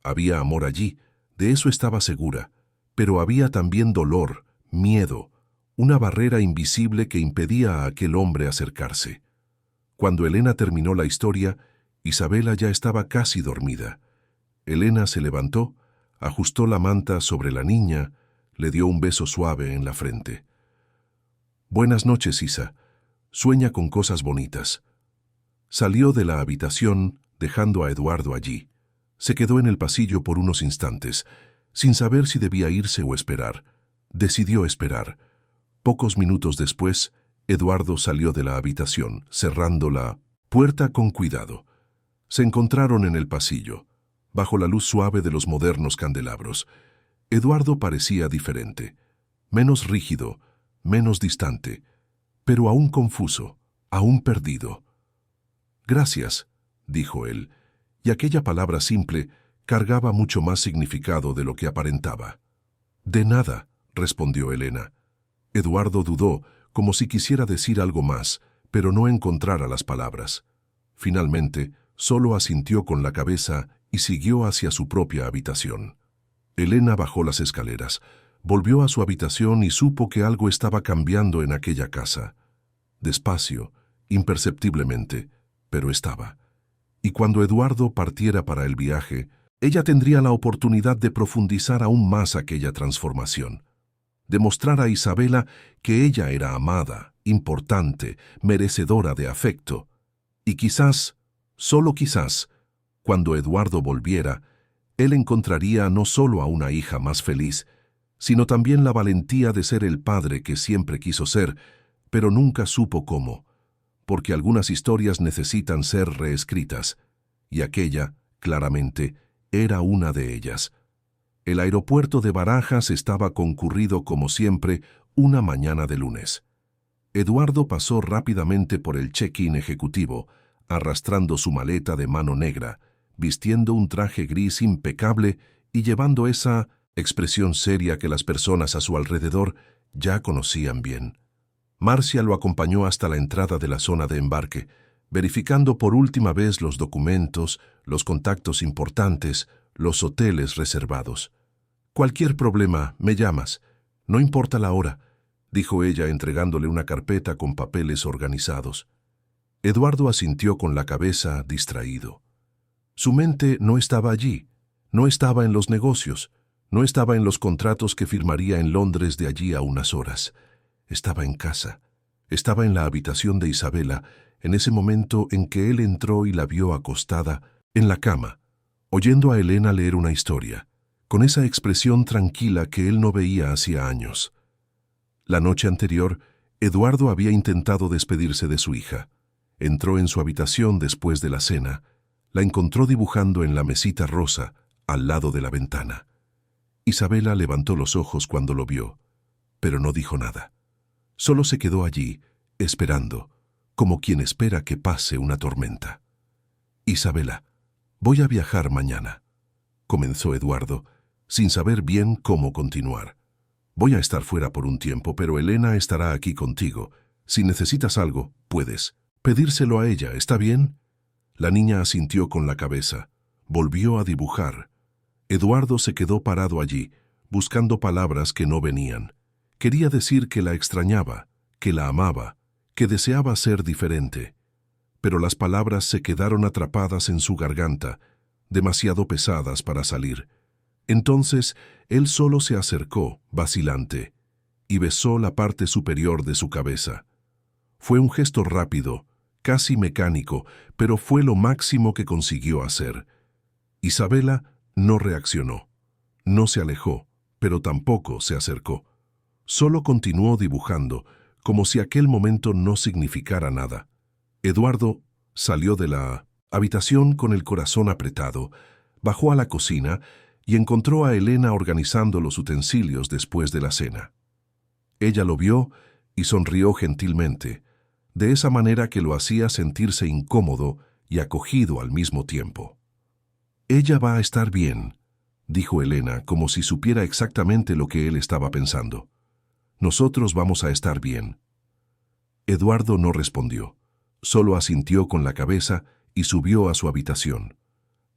Había amor allí, de eso estaba segura, pero había también dolor, miedo, una barrera invisible que impedía a aquel hombre acercarse. Cuando Elena terminó la historia, Isabela ya estaba casi dormida. Elena se levantó, ajustó la manta sobre la niña, le dio un beso suave en la frente. «Buenas noches, Isa. Sueña con cosas bonitas». Salió de la habitación, dejando a Eduardo allí. Se quedó en el pasillo por unos instantes, sin saber si debía irse o esperar. Decidió esperar. Pocos minutos después, Eduardo salió de la habitación, cerrando la puerta con cuidado. Se encontraron en el pasillo, bajo la luz suave de los modernos candelabros. Eduardo parecía diferente, menos rígido, menos distante, pero aún confuso, aún perdido. «Gracias», dijo él, y aquella palabra simple cargaba mucho más significado de lo que aparentaba. «De nada», respondió Elena. Eduardo dudó, como si quisiera decir algo más, pero no encontrara las palabras. Finalmente, solo asintió con la cabeza y siguió hacia su propia habitación. Elena bajó las escaleras, volvió a su habitación y supo que algo estaba cambiando en aquella casa. Despacio, imperceptiblemente, pero estaba. Y cuando Eduardo partiera para el viaje, ella tendría la oportunidad de profundizar aún más aquella transformación. Demostrar a Isabela que ella era amada, importante, merecedora de afecto. Y quizás, solo quizás, cuando Eduardo volviera, él encontraría no solo a una hija más feliz, sino también la valentía de ser el padre que siempre quiso ser, pero nunca supo cómo, porque algunas historias necesitan ser reescritas, y aquella, claramente, era una de ellas. El aeropuerto de Barajas estaba concurrido como siempre una mañana de lunes. Eduardo pasó rápidamente por el check-in ejecutivo, arrastrando su maleta de mano negra, vistiendo un traje gris impecable y llevando esa expresión seria que las personas a su alrededor ya conocían bien. Marcia lo acompañó hasta la entrada de la zona de embarque, verificando por última vez los documentos, los contactos importantes, los hoteles reservados. «Cualquier problema, me llamas. No importa la hora», dijo ella entregándole una carpeta con papeles organizados. Eduardo asintió con la cabeza, distraído. Su mente no estaba allí, no estaba en los negocios, no estaba en los contratos que firmaría en Londres de allí a unas horas. Estaba en casa, estaba en la habitación de Isabela, en ese momento en que él entró y la vio acostada, en la cama, oyendo a Elena leer una historia, con esa expresión tranquila que él no veía hacía años. La noche anterior, Eduardo había intentado despedirse de su hija. Entró en su habitación después de la cena, la encontró dibujando en la mesita rosa, al lado de la ventana. Isabela levantó los ojos cuando lo vio, pero no dijo nada. Solo se quedó allí, esperando, como quien espera que pase una tormenta. «Isabela, voy a viajar mañana», comenzó Eduardo, sin saber bien cómo continuar. «Voy a estar fuera por un tiempo, pero Elena estará aquí contigo. Si necesitas algo, puedes pedírselo a ella, ¿está bien?» La niña asintió con la cabeza. Volvió a dibujar. Eduardo se quedó parado allí, buscando palabras que no venían. Quería decir que la extrañaba, que la amaba, que deseaba ser diferente. Pero las palabras se quedaron atrapadas en su garganta, demasiado pesadas para salir. Entonces, él solo se acercó, vacilante, y besó la parte superior de su cabeza. Fue un gesto rápido, casi mecánico, pero fue lo máximo que consiguió hacer. Isabela no reaccionó, no se alejó, pero tampoco se acercó. Solo continuó dibujando, como si aquel momento no significara nada. Eduardo salió de la habitación con el corazón apretado, bajó a la cocina y encontró a Elena organizando los utensilios después de la cena. Ella lo vio y sonrió gentilmente, de esa manera que lo hacía sentirse incómodo y acogido al mismo tiempo. «Ella va a estar bien», dijo Elena, como si supiera exactamente lo que él estaba pensando. «Nosotros vamos a estar bien». Eduardo no respondió, solo asintió con la cabeza y subió a su habitación.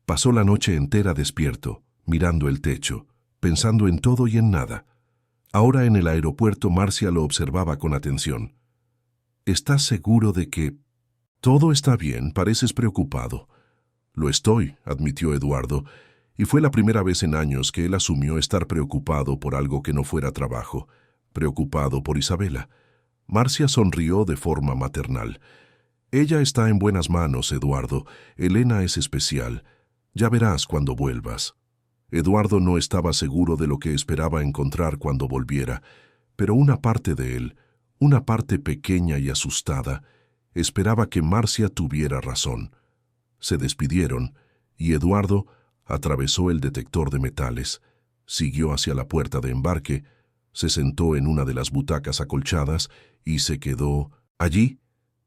Pasó la noche entera despierto, mirando el techo, pensando en todo y en nada. Ahora en el aeropuerto Marcia lo observaba con atención. ¿Estás seguro de que...? Todo está bien, pareces preocupado. Lo estoy, admitió Eduardo, y fue la primera vez en años que él asumió estar preocupado por algo que no fuera trabajo, preocupado por Isabela. Marcia sonrió de forma maternal. Ella está en buenas manos, Eduardo. Elena es especial. Ya verás cuando vuelvas. Eduardo no estaba seguro de lo que esperaba encontrar cuando volviera, pero una parte de él, una parte pequeña y asustada, esperaba que Marcia tuviera razón. Se despidieron, y Eduardo atravesó el detector de metales, siguió hacia la puerta de embarque, se sentó en una de las butacas acolchadas y se quedó allí,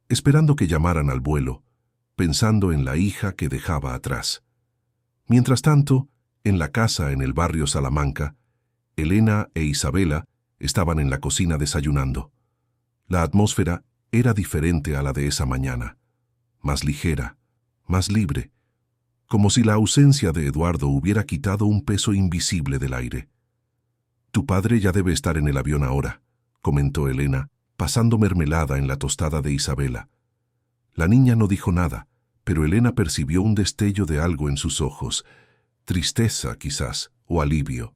esperando que llamaran al vuelo, pensando en la hija que dejaba atrás. Mientras tanto, en la casa en el barrio Salamanca, Elena e Isabela estaban en la cocina desayunando. La atmósfera era diferente a la de esa mañana, más ligera, más libre, como si la ausencia de Eduardo hubiera quitado un peso invisible del aire. «Tu padre ya debe estar en el avión ahora», comentó Elena, pasando mermelada en la tostada de Isabela. La niña no dijo nada, pero Elena percibió un destello de algo en sus ojos, tristeza quizás, o alivio,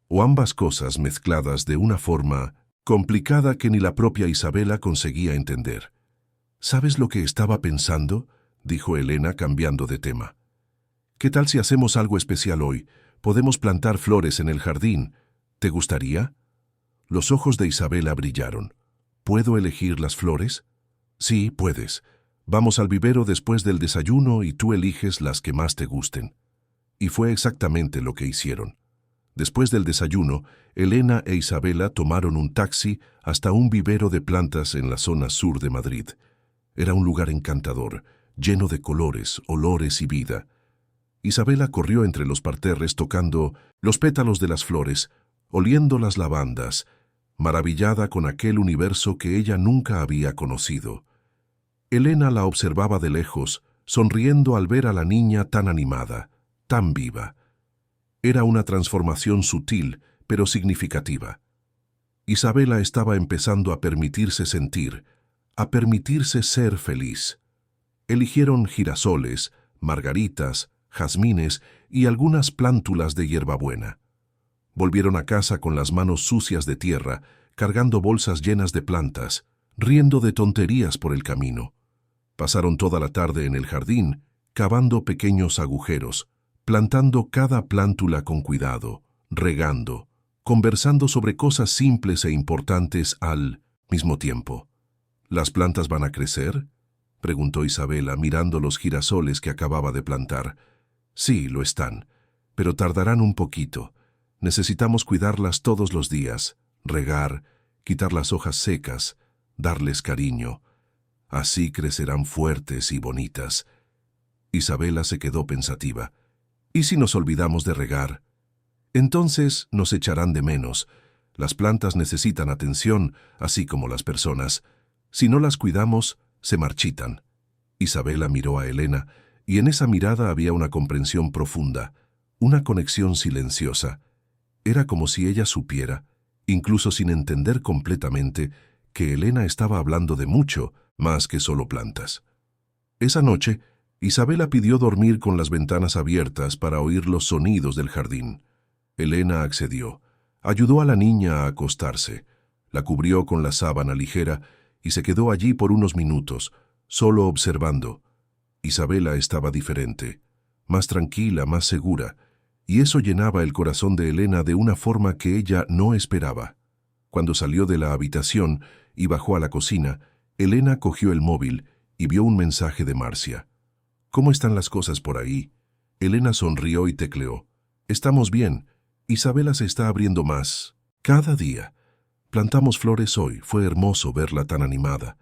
o ambas cosas mezcladas de una forma complicada que ni la propia Isabela conseguía entender. «¿Sabes lo que estaba pensando?», dijo Elena cambiando de tema. «¿Qué tal si hacemos algo especial hoy? Podemos plantar flores en el jardín. ¿Te gustaría?» Los ojos de Isabela brillaron. «¿Puedo elegir las flores?» «Sí, puedes. Vamos al vivero después del desayuno y tú eliges las que más te gusten». Y fue exactamente lo que hicieron. Después del desayuno, Elena e Isabela tomaron un taxi hasta un vivero de plantas en la zona sur de Madrid. Era un lugar encantador, lleno de colores, olores y vida. Isabela corrió entre los parterres tocando los pétalos de las flores, oliendo las lavandas, maravillada con aquel universo que ella nunca había conocido. Elena la observaba de lejos, sonriendo al ver a la niña tan animada, tan viva. Era una transformación sutil, pero significativa. Isabela estaba empezando a permitirse sentir, a permitirse ser feliz. Eligieron girasoles, margaritas, jazmines y algunas plántulas de hierbabuena. Volvieron a casa con las manos sucias de tierra, cargando bolsas llenas de plantas, riendo de tonterías por el camino. Pasaron toda la tarde en el jardín, cavando pequeños agujeros, plantando cada plántula con cuidado, regando, conversando sobre cosas simples e importantes al mismo tiempo. «¿Las plantas van a crecer?», preguntó Isabela mirando los girasoles que acababa de plantar. «Sí, lo están, pero tardarán un poquito. Necesitamos cuidarlas todos los días, regar, quitar las hojas secas, darles cariño. Así crecerán fuertes y bonitas». Isabela se quedó pensativa. «¿Y si nos olvidamos de regar? Entonces nos echarán de menos. Las plantas necesitan atención, así como las personas. Si no las cuidamos, se marchitan». Isabela miró a Elena, y en esa mirada había una comprensión profunda, una conexión silenciosa. Era como si ella supiera, incluso sin entender completamente, que Elena estaba hablando de mucho más que solo plantas. Esa noche, Isabela pidió dormir con las ventanas abiertas para oír los sonidos del jardín. Elena accedió. Ayudó a la niña a acostarse. La cubrió con la sábana ligera y se quedó allí por unos minutos, solo observando. Isabela estaba diferente, más tranquila, más segura, y eso llenaba el corazón de Elena de una forma que ella no esperaba. Cuando salió de la habitación y bajó a la cocina, Elena cogió el móvil y vio un mensaje de Marcia. «¿Cómo están las cosas por ahí?». Elena sonrió y tecleó. «Estamos bien. Isabela se está abriendo más. Cada día. Plantamos flores hoy. Fue hermoso verla tan animada».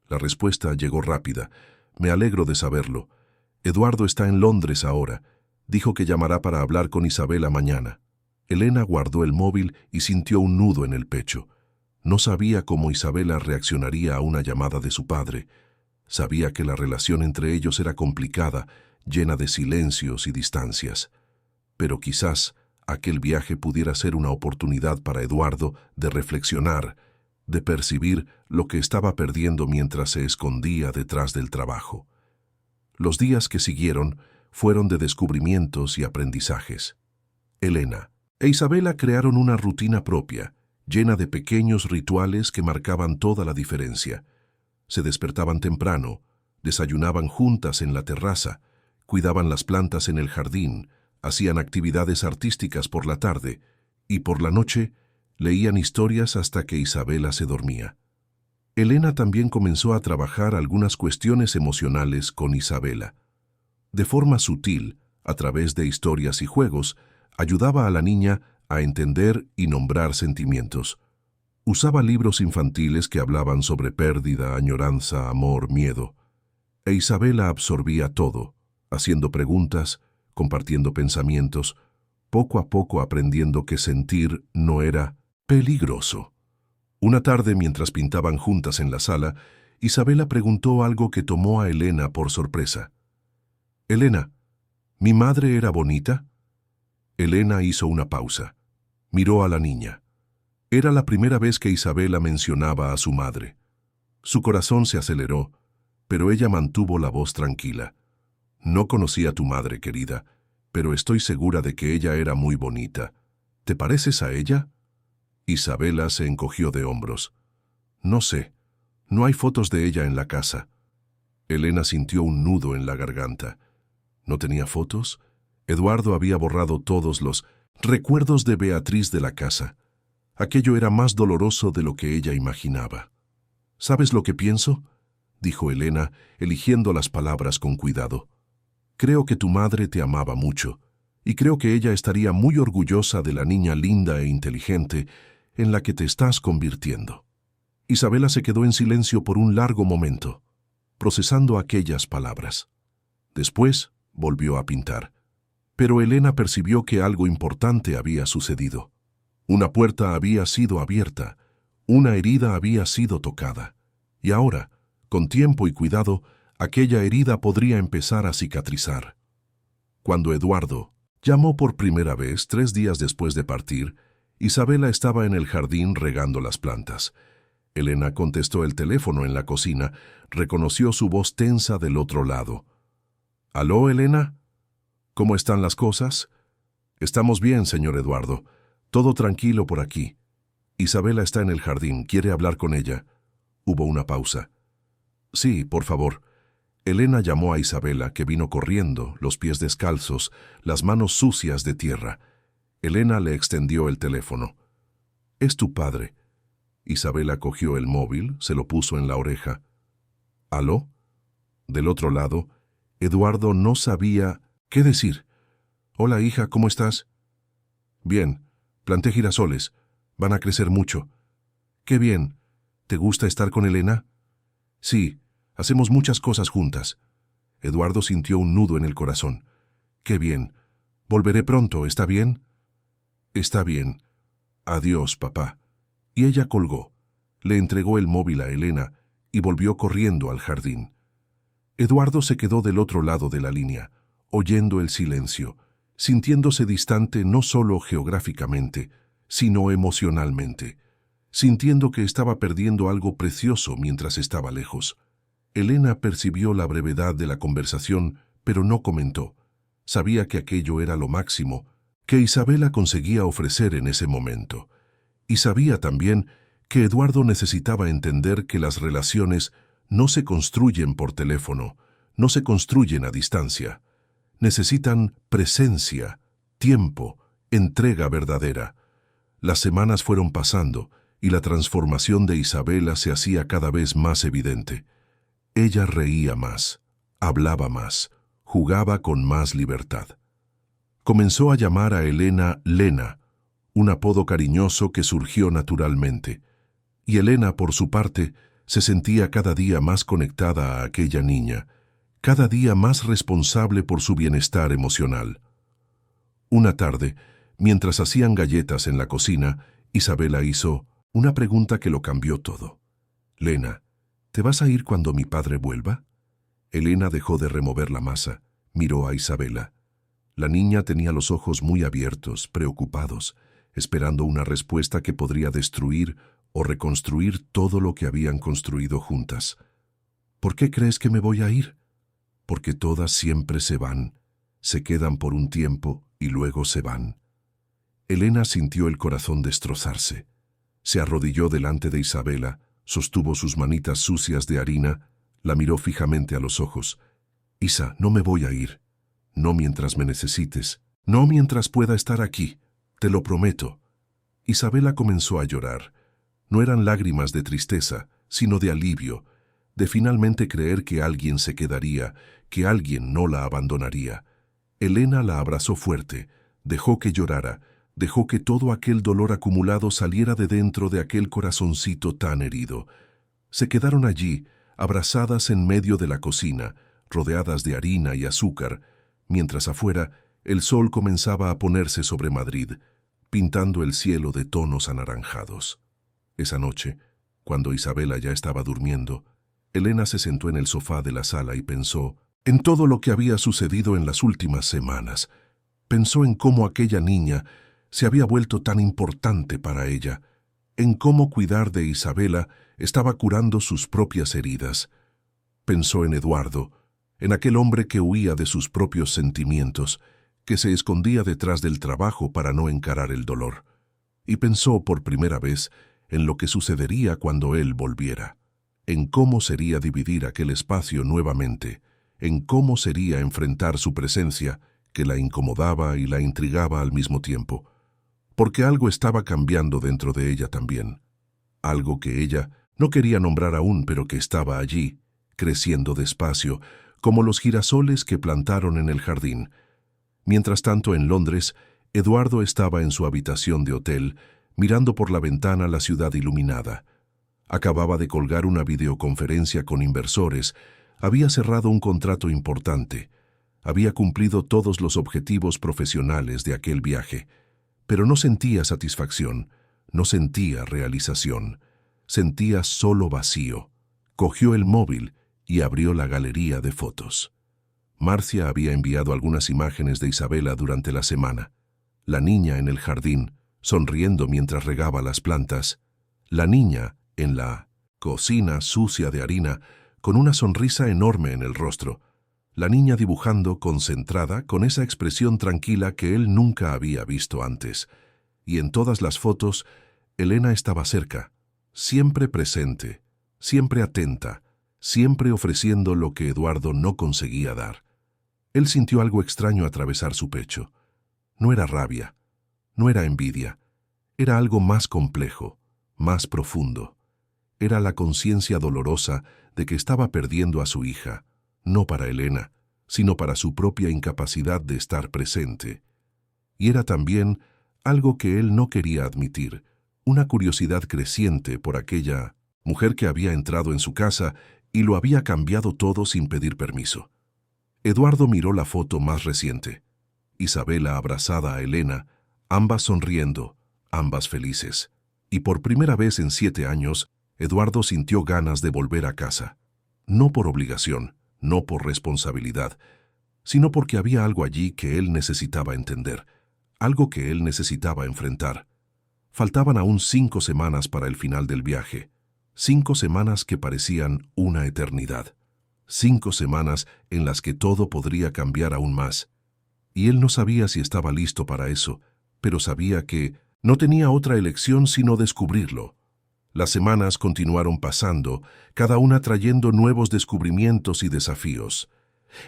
La respuesta llegó rápida. «Me alegro de saberlo. Eduardo está en Londres ahora. Dijo que llamará para hablar con Isabela mañana». Elena guardó el móvil y sintió un nudo en el pecho. No sabía cómo Isabela reaccionaría a una llamada de su padre. Sabía que la relación entre ellos era complicada, llena de silencios y distancias. Pero quizás aquel viaje pudiera ser una oportunidad para Eduardo de reflexionar, de percibir lo que estaba perdiendo mientras se escondía detrás del trabajo. Los días que siguieron fueron de descubrimientos y aprendizajes. Elena e Isabela crearon una rutina propia, llena de pequeños rituales que marcaban toda la diferencia. Se despertaban temprano, desayunaban juntas en la terraza, cuidaban las plantas en el jardín, hacían actividades artísticas por la tarde y por la noche leían historias hasta que Isabela se dormía. Elena también comenzó a trabajar algunas cuestiones emocionales con Isabela. De forma sutil, a través de historias y juegos, ayudaba a la niña a entender y nombrar sentimientos. Usaba libros infantiles que hablaban sobre pérdida, añoranza, amor, miedo. E Isabela absorbía todo, haciendo preguntas, compartiendo pensamientos, poco a poco aprendiendo que sentir no era peligroso. Una tarde, mientras pintaban juntas en la sala, Isabela preguntó algo que tomó a Elena por sorpresa. «Elena, ¿mi madre era bonita?» Elena hizo una pausa. Miró a la niña. Era la primera vez que Isabela mencionaba a su madre. Su corazón se aceleró, pero ella mantuvo la voz tranquila. «No conocí a tu madre, querida, pero estoy segura de que ella era muy bonita. ¿Te pareces a ella?» Isabela se encogió de hombros. «No sé. No hay fotos de ella en la casa». Elena sintió un nudo en la garganta. ¿No tenía fotos? Eduardo había borrado todos los recuerdos de Beatriz de la casa. Aquello era más doloroso de lo que ella imaginaba. «¿Sabes lo que pienso?», dijo Elena, eligiendo las palabras con cuidado. «Creo que tu madre te amaba mucho, y creo que ella estaría muy orgullosa de la niña linda e inteligente en la que te estás convirtiendo». Isabela se quedó en silencio por un largo momento, procesando aquellas palabras. Después volvió a pintar. Pero Elena percibió que algo importante había sucedido. Una puerta había sido abierta, una herida había sido tocada, y ahora, con tiempo y cuidado, aquella herida podría empezar a cicatrizar. Cuando Eduardo llamó por primera vez 3 días después de partir, Isabela estaba en el jardín regando las plantas. Elena contestó el teléfono en la cocina, reconoció su voz tensa del otro lado. «¿Aló, Elena? ¿Cómo están las cosas?» «Estamos bien, señor Eduardo. Todo tranquilo por aquí. Isabela está en el jardín. ¿Quiere hablar con ella?» Hubo una pausa. «Sí, por favor». Elena llamó a Isabela, que vino corriendo, los pies descalzos, las manos sucias de tierra. Elena le extendió el teléfono. «Es tu padre». Isabela cogió el móvil, se lo puso en la oreja. «¿Aló?» Del otro lado, Eduardo no sabía qué decir. «Hola, hija, ¿cómo estás?» «Bien, planté girasoles. Van a crecer mucho». «Qué bien. ¿Te gusta estar con Elena?» «Sí, hacemos muchas cosas juntas». Eduardo sintió un nudo en el corazón. «Qué bien. Volveré pronto, ¿está bien?» «Está bien. Adiós, papá». Y ella colgó. Le entregó el móvil a Elena y volvió corriendo al jardín. Eduardo se quedó del otro lado de la línea, oyendo el silencio, sintiéndose distante no solo geográficamente, sino emocionalmente, sintiendo que estaba perdiendo algo precioso mientras estaba lejos. Elena percibió la brevedad de la conversación, pero no comentó. Sabía que aquello era lo máximo que Isabela conseguía ofrecer en ese momento. Y sabía también que Eduardo necesitaba entender que las relaciones no se construyen por teléfono, no se construyen a distancia. Necesitan presencia, tiempo, entrega verdadera. Las semanas fueron pasando y la transformación de Isabela se hacía cada vez más evidente. Ella reía más, hablaba más, jugaba con más libertad. Comenzó a llamar a Elena Lena, un apodo cariñoso que surgió naturalmente, y Elena, por su parte, se sentía cada día más conectada a aquella niña, cada día más responsable por su bienestar emocional. Una tarde, mientras hacían galletas en la cocina, Isabela hizo una pregunta que lo cambió todo. «Lena, ¿te vas a ir cuando mi padre vuelva?» Elena dejó de remover la masa, Miró a Isabela. La niña tenía los ojos muy abiertos, preocupados, esperando una respuesta que podría destruir o reconstruir todo lo que habían construido juntas. ¿Por qué crees que me voy a ir? Porque todas siempre se van, se quedan por un tiempo y luego se van. Elena sintió el corazón destrozarse. Se arrodilló delante de Isabela, sostuvo sus manitas sucias de harina, la miró fijamente a los ojos. Isa, no me voy a ir. No mientras me necesites. No mientras pueda estar aquí. Te lo prometo. Isabela comenzó a llorar. No eran lágrimas de tristeza, sino de alivio, de finalmente creer que alguien se quedaría, que alguien no la abandonaría. Elena la abrazó fuerte, dejó que llorara, dejó que todo aquel dolor acumulado saliera de dentro de aquel corazoncito tan herido. Se quedaron allí, abrazadas en medio de la cocina, rodeadas de harina y azúcar, mientras afuera el sol comenzaba a ponerse sobre Madrid, pintando el cielo de tonos anaranjados. Esa noche, cuando Isabela ya estaba durmiendo, Elena se sentó en el sofá de la sala y pensó en todo lo que había sucedido en las últimas semanas. Pensó en cómo aquella niña se había vuelto tan importante para ella, en cómo cuidar de Isabela estaba curando sus propias heridas. Pensó en Eduardo, en aquel hombre que huía de sus propios sentimientos, que se escondía detrás del trabajo para no encarar el dolor. Y pensó por primera vez en lo que sucedería cuando él volviera, en cómo sería dividir aquel espacio nuevamente, en cómo sería enfrentar su presencia, que la incomodaba y la intrigaba al mismo tiempo, porque algo estaba cambiando dentro de ella también, algo que ella no quería nombrar aún, pero que estaba allí, creciendo despacio, como los girasoles que plantaron en el jardín. Mientras tanto, en Londres, Eduardo estaba en su habitación de hotel, mirando por la ventana la ciudad iluminada. Acababa de colgar una videoconferencia con inversores, había cerrado un contrato importante, había cumplido todos los objetivos profesionales de aquel viaje, pero no sentía satisfacción, no sentía realización, sentía solo vacío. Cogió el móvil y abrió la galería de fotos. Marcia había enviado algunas imágenes de Isabela durante la semana. La niña en el jardín, sonriendo mientras regaba las plantas. La niña en la cocina sucia de harina, con una sonrisa enorme en el rostro. La niña dibujando, concentrada, con esa expresión tranquila que él nunca había visto antes. Y en todas las fotos, Elena estaba cerca, siempre presente, siempre atenta, siempre ofreciendo lo que Eduardo no conseguía dar. Él sintió algo extraño atravesar su pecho. No era rabia, no era envidia, era algo más complejo, más profundo. Era la conciencia dolorosa de que estaba perdiendo a su hija, no para Elena, sino para su propia incapacidad de estar presente. Y era también algo que él no quería admitir, una curiosidad creciente por aquella mujer que había entrado en su casa y lo había cambiado todo sin pedir permiso. Eduardo miró la foto más reciente. Isabela abrazada a Elena, ambas sonriendo, ambas felices. Y por primera vez en 7 años, Eduardo sintió ganas de volver a casa. No por obligación, no por responsabilidad, sino porque había algo allí que él necesitaba entender, algo que él necesitaba enfrentar. Faltaban aún 5 semanas para el final del viaje, 5 semanas que parecían una eternidad, 5 semanas en las que todo podría cambiar aún más. Y él no sabía si estaba listo para eso, pero sabía que no tenía otra elección sino descubrirlo. Las semanas continuaron pasando, cada una trayendo nuevos descubrimientos y desafíos.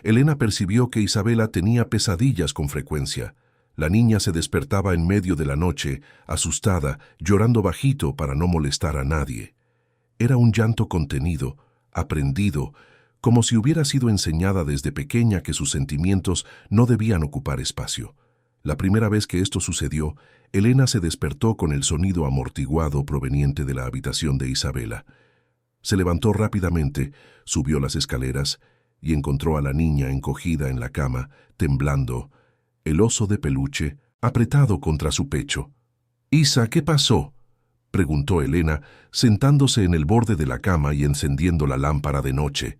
Elena percibió que Isabela tenía pesadillas con frecuencia. La niña se despertaba en medio de la noche, asustada, llorando bajito para no molestar a nadie. Era un llanto contenido, aprendido, como si hubiera sido enseñada desde pequeña que sus sentimientos no debían ocupar espacio. La primera vez que esto sucedió, Elena se despertó con el sonido amortiguado proveniente de la habitación de Isabela. Se levantó rápidamente, subió las escaleras y encontró a la niña encogida en la cama, temblando, el oso de peluche apretado contra su pecho. «Isa, ¿qué pasó?», preguntó Elena, sentándose en el borde de la cama y encendiendo la lámpara de noche.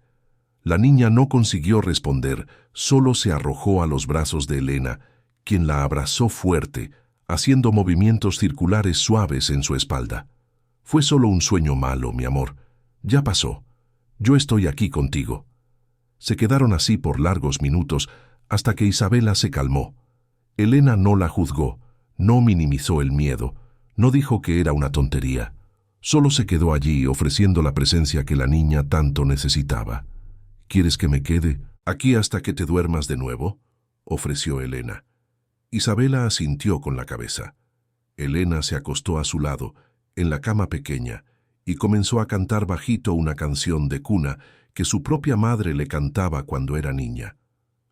La niña no consiguió responder, solo se arrojó a los brazos de Elena, quien la abrazó fuerte, haciendo movimientos circulares suaves en su espalda. «Fue solo un sueño malo, mi amor. Ya pasó. Yo estoy aquí contigo». Se quedaron así por largos minutos hasta que Isabela se calmó. Elena no la juzgó, no minimizó el miedo, no dijo que era una tontería. Solo se quedó allí ofreciendo la presencia que la niña tanto necesitaba. «¿Quieres que me quede aquí hasta que te duermas de nuevo?», ofreció Elena. Isabela asintió con la cabeza. Elena se acostó a su lado, en la cama pequeña, y comenzó a cantar bajito una canción de cuna que su propia madre le cantaba cuando era niña.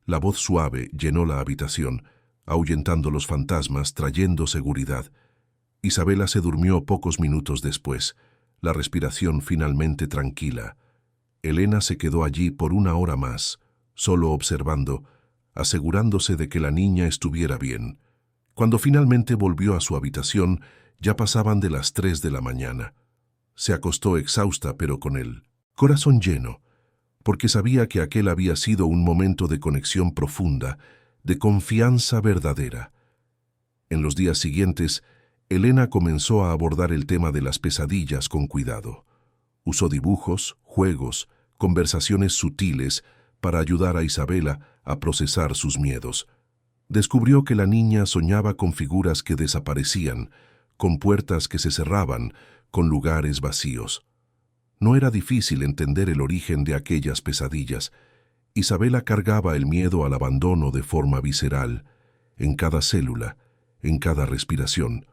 La voz suave llenó la habitación, ahuyentando los fantasmas, trayendo seguridad. Isabela se durmió pocos minutos después, la respiración finalmente tranquila. Elena se quedó allí por 1 hora más, solo observando, asegurándose de que la niña estuviera bien. Cuando finalmente volvió a su habitación, ya pasaban de las 3 de la mañana. Se acostó exhausta pero con el corazón lleno, porque sabía que aquel había sido un momento de conexión profunda, de confianza verdadera. En los días siguientes, Elena comenzó a abordar el tema de las pesadillas con cuidado. Usó dibujos, juegos, conversaciones sutiles para ayudar a Isabela a procesar sus miedos. Descubrió que la niña soñaba con figuras que desaparecían, con puertas que se cerraban, con lugares vacíos. No era difícil entender el origen de aquellas pesadillas. Isabela cargaba el miedo al abandono de forma visceral, en cada célula, en cada respiración.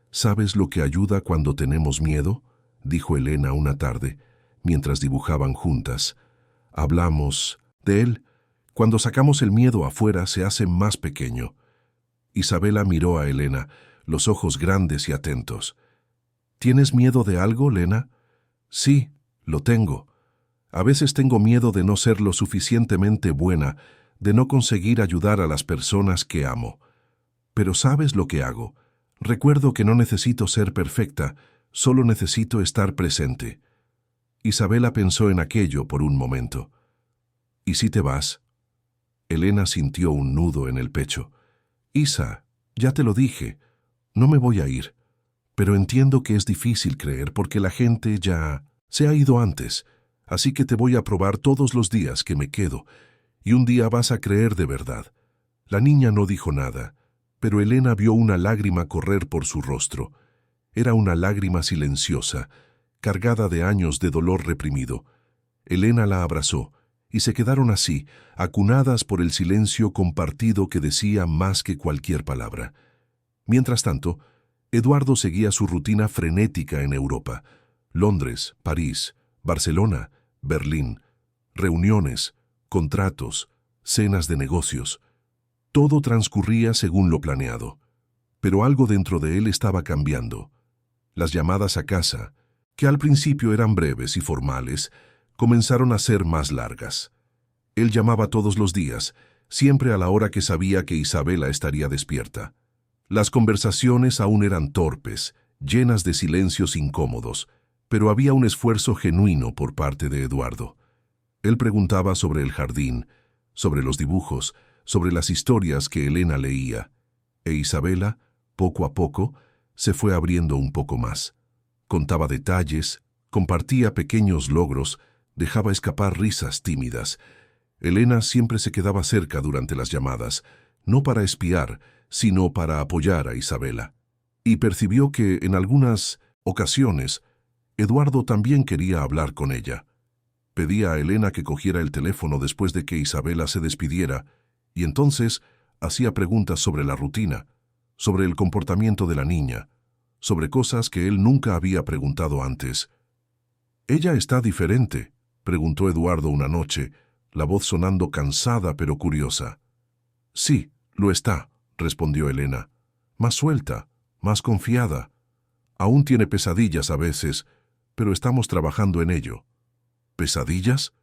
«¿Sabes lo que ayuda cuando tenemos miedo?», dijo Elena una tarde, mientras dibujaban juntas. «Hablamos de él. Cuando sacamos el miedo afuera se hace más pequeño». Isabela miró a Elena, los ojos grandes y atentos. «¿Tienes miedo de algo, Lena?». «Sí, lo tengo. A veces tengo miedo de no ser lo suficientemente buena, de no conseguir ayudar a las personas que amo. Pero ¿sabes lo que hago? Recuerdo que no necesito ser perfecta, solo necesito estar presente». Isabela pensó en aquello por un momento. «¿Y si te vas?». Elena sintió un nudo en el pecho. «Isa, ya te lo dije, no me voy a ir. Pero entiendo que es difícil creer porque la gente ya se ha ido antes, así que te voy a probar todos los días que me quedo, y un día vas a creer de verdad». La niña no dijo nada, pero Elena vio una lágrima correr por su rostro. Era una lágrima silenciosa, cargada de años de dolor reprimido. Elena la abrazó, y se quedaron así, acunadas por el silencio compartido que decía más que cualquier palabra. Mientras tanto, Eduardo seguía su rutina frenética en Europa. Londres, París, Barcelona, Berlín, reuniones, contratos, cenas de negocios. Todo transcurría según lo planeado. Pero algo dentro de él estaba cambiando. Las llamadas a casa, que al principio eran breves y formales, comenzaron a ser más largas. Él llamaba todos los días, siempre a la hora que sabía que Isabela estaría despierta. Las conversaciones aún eran torpes, llenas de silencios incómodos, pero había un esfuerzo genuino por parte de Eduardo. Él preguntaba sobre el jardín, sobre los dibujos, sobre las historias que Elena leía, e Isabela, poco a poco, se fue abriendo un poco más. Contaba detalles, compartía pequeños logros, dejaba escapar risas tímidas. Elena siempre se quedaba cerca durante las llamadas, no para espiar, sino para apoyar a Isabela. Y percibió que, en algunas ocasiones, Eduardo también quería hablar con ella. Pedía a Elena que cogiera el teléfono después de que Isabela se despidiera, y entonces hacía preguntas sobre la rutina, sobre el comportamiento de la niña, sobre cosas que él nunca había preguntado antes. «¿Ella está diferente?», preguntó Eduardo una noche, la voz sonando cansada pero curiosa. «Sí, lo está», respondió Elena. «Más suelta, más confiada. Aún tiene pesadillas a veces, pero estamos trabajando en ello». «¿Pesadillas?»,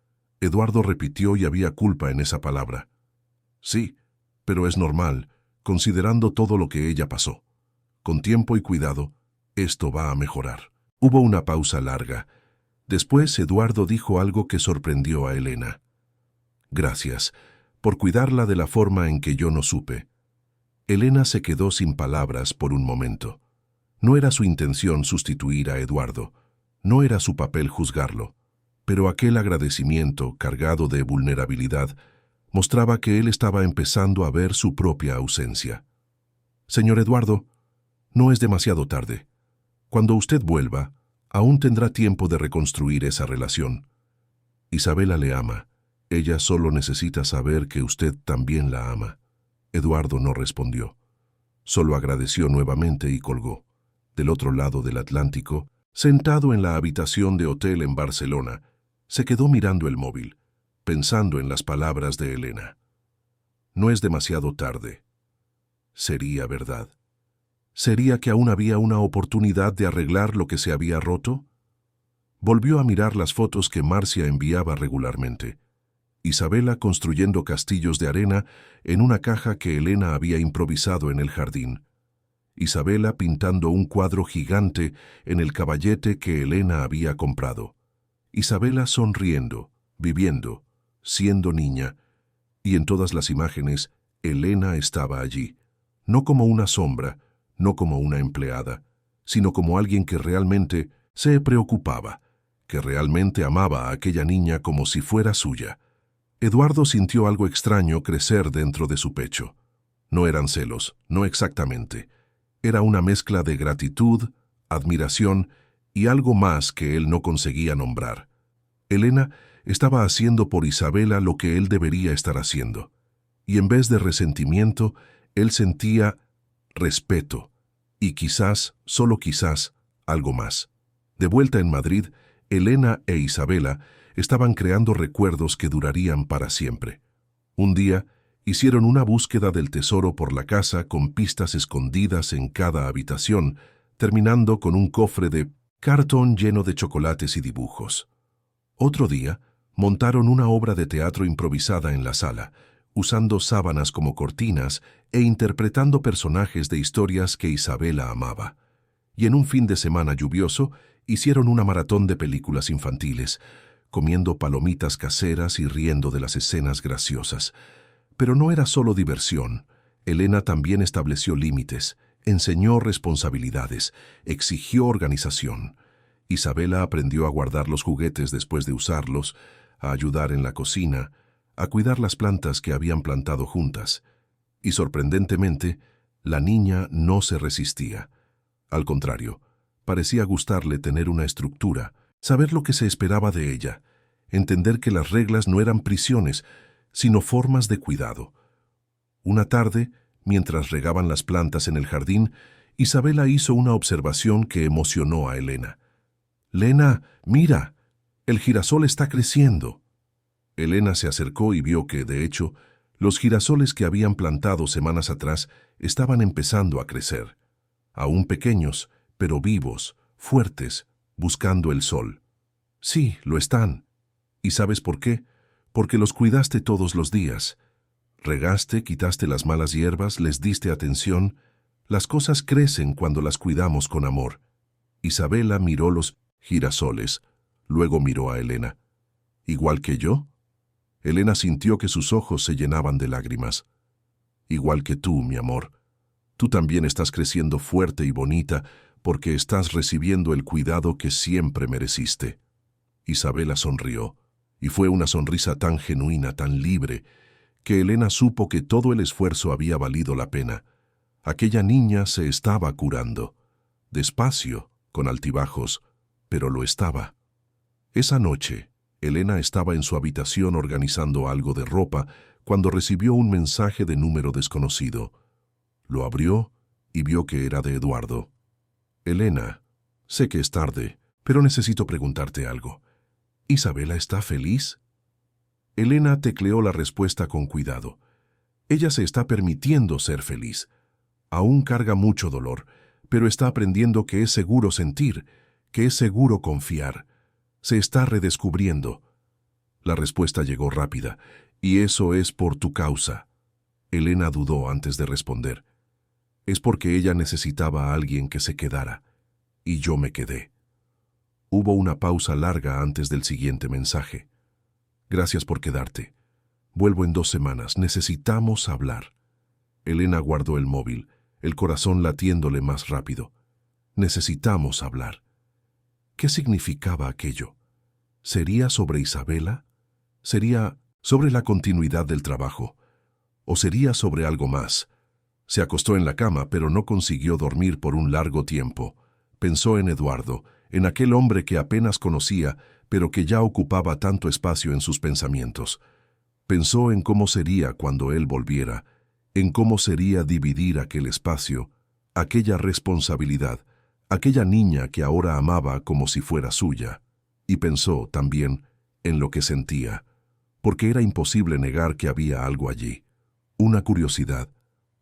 Eduardo repitió y había culpa en esa palabra. «Sí, pero es normal, considerando todo lo que ella pasó. Con tiempo y cuidado, esto va a mejorar». Hubo una pausa larga. Después Eduardo dijo algo que sorprendió a Elena. Gracias por cuidarla de la forma en que yo no supe. Elena se quedó sin palabras por un momento. No era su intención sustituir a Eduardo, no era su papel juzgarlo, pero aquel agradecimiento, cargado de vulnerabilidad, mostraba que él estaba empezando a ver su propia ausencia. Señor Eduardo, no es demasiado tarde. Cuando usted vuelva, aún tendrá tiempo de reconstruir esa relación. Isabela le ama. Ella solo necesita saber que usted también la ama. Eduardo no respondió. Solo agradeció nuevamente y colgó. Del otro lado del Atlántico, sentado en la habitación de hotel en Barcelona, se quedó mirando el móvil, pensando en las palabras de Elena. No es demasiado tarde. ¿Sería verdad? ¿Sería que aún había una oportunidad de arreglar lo que se había roto? Volvió a mirar las fotos que Marcia enviaba regularmente. Isabela construyendo castillos de arena en una caja que Elena había improvisado en el jardín. Isabela pintando un cuadro gigante en el caballete que Elena había comprado. Isabela sonriendo, viviendo, siendo niña, y en todas las imágenes Elena estaba allí, no como una sombra, no como una empleada, sino como alguien que realmente se preocupaba, que realmente amaba a aquella niña como si fuera suya. Eduardo sintió algo extraño crecer dentro de su pecho. No eran celos, no exactamente. Era una mezcla de gratitud, admiración y algo más que él no conseguía nombrar. Elena estaba haciendo por Isabela lo que él debería estar haciendo. Y en vez de resentimiento, él sentía respeto y quizás, solo quizás, algo más. De vuelta en Madrid, Elena e Isabela estaban creando recuerdos que durarían para siempre. Un día, hicieron una búsqueda del tesoro por la casa con pistas escondidas en cada habitación, terminando con un cofre de cartón lleno de chocolates y dibujos. Otro día, montaron una obra de teatro improvisada en la sala, usando sábanas como cortinas e interpretando personajes de historias que Isabela amaba. Y en un fin de semana lluvioso, hicieron una maratón de películas infantiles, comiendo palomitas caseras y riendo de las escenas graciosas. Pero no era solo diversión. Elena también estableció límites, enseñó responsabilidades, exigió organización. Isabela aprendió a guardar los juguetes después de usarlos, a ayudar en la cocina, a cuidar las plantas que habían plantado juntas. Y sorprendentemente, la niña no se resistía. Al contrario, parecía gustarle tener una estructura, saber lo que se esperaba de ella, entender que las reglas no eran prisiones, sino formas de cuidado. Una tarde, mientras regaban las plantas en el jardín, Isabela hizo una observación que emocionó a Elena. «Lena, mira, el girasol está creciendo». Elena se acercó y vio que, de hecho, los girasoles que habían plantado semanas atrás estaban empezando a crecer. Aún pequeños, pero vivos, fuertes, buscando el sol. Sí, lo están. ¿Y sabes por qué? Porque los cuidaste todos los días. Regaste, quitaste las malas hierbas, les diste atención. Las cosas crecen cuando las cuidamos con amor. Isabela miró los girasoles, luego miró a Elena. ¿Igual que yo? Elena sintió que sus ojos se llenaban de lágrimas. Igual que tú, mi amor. Tú también estás creciendo fuerte y bonita porque estás recibiendo el cuidado que siempre mereciste. Isabela sonrió, y fue una sonrisa tan genuina, tan libre, que Elena supo que todo el esfuerzo había valido la pena. Aquella niña se estaba curando. Despacio, con altibajos, pero lo estaba. Esa noche, Elena estaba en su habitación organizando algo de ropa cuando recibió un mensaje de número desconocido. Lo abrió y vio que era de Eduardo. «Elena, sé que es tarde, pero necesito preguntarte algo. ¿Isabela está feliz?» Elena tecleó la respuesta con cuidado. Ella se está permitiendo ser feliz. Aún carga mucho dolor, pero está aprendiendo que es seguro sentir, que es seguro confiar. Se está redescubriendo. La respuesta llegó rápida, y eso es por tu causa. Elena dudó antes de responder. Es porque ella necesitaba a alguien que se quedara, y yo me quedé. Hubo una pausa larga antes del siguiente mensaje. Gracias por quedarte. Vuelvo en 2 semanas. Necesitamos hablar. Elena guardó el móvil, el corazón latiéndole más rápido. Necesitamos hablar. ¿Qué significaba aquello? ¿Sería sobre Isabela? ¿Sería sobre la continuidad del trabajo? ¿O sería sobre algo más? Se acostó en la cama, pero no consiguió dormir por un largo tiempo. Pensó en Eduardo, en aquel hombre que apenas conocía, pero que ya ocupaba tanto espacio en sus pensamientos. Pensó en cómo sería cuando él volviera, en cómo sería dividir aquel espacio, aquella responsabilidad, aquella niña que ahora amaba como si fuera suya. Y pensó también en lo que sentía, porque era imposible negar que había algo allí. Una curiosidad,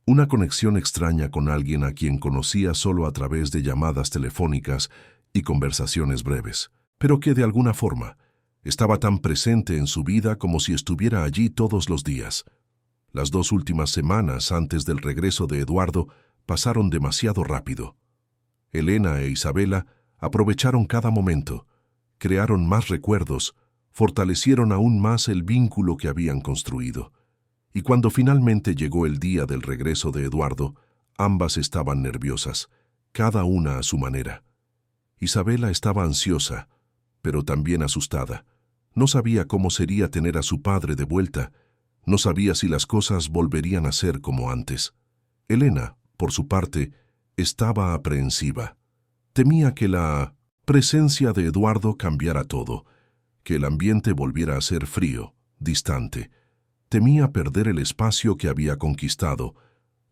una conexión extraña con alguien a quien conocía solo a través de llamadas telefónicas y conversaciones breves, pero que de alguna forma estaba tan presente en su vida como si estuviera allí todos los días. Las 2 últimas semanas antes del regreso de Eduardo pasaron demasiado rápido. Elena e Isabela aprovecharon cada momento, crearon más recuerdos, fortalecieron aún más el vínculo que habían construido. Y cuando finalmente llegó el día del regreso de Eduardo, ambas estaban nerviosas, cada una a su manera. Isabela estaba ansiosa, pero también asustada. No sabía cómo sería tener a su padre de vuelta, no sabía si las cosas volverían a ser como antes. Elena, por su parte, estaba aprehensiva. Temía que la presencia de Eduardo cambiara todo, que el ambiente volviera a ser frío, distante. Temía perder el espacio que había conquistado,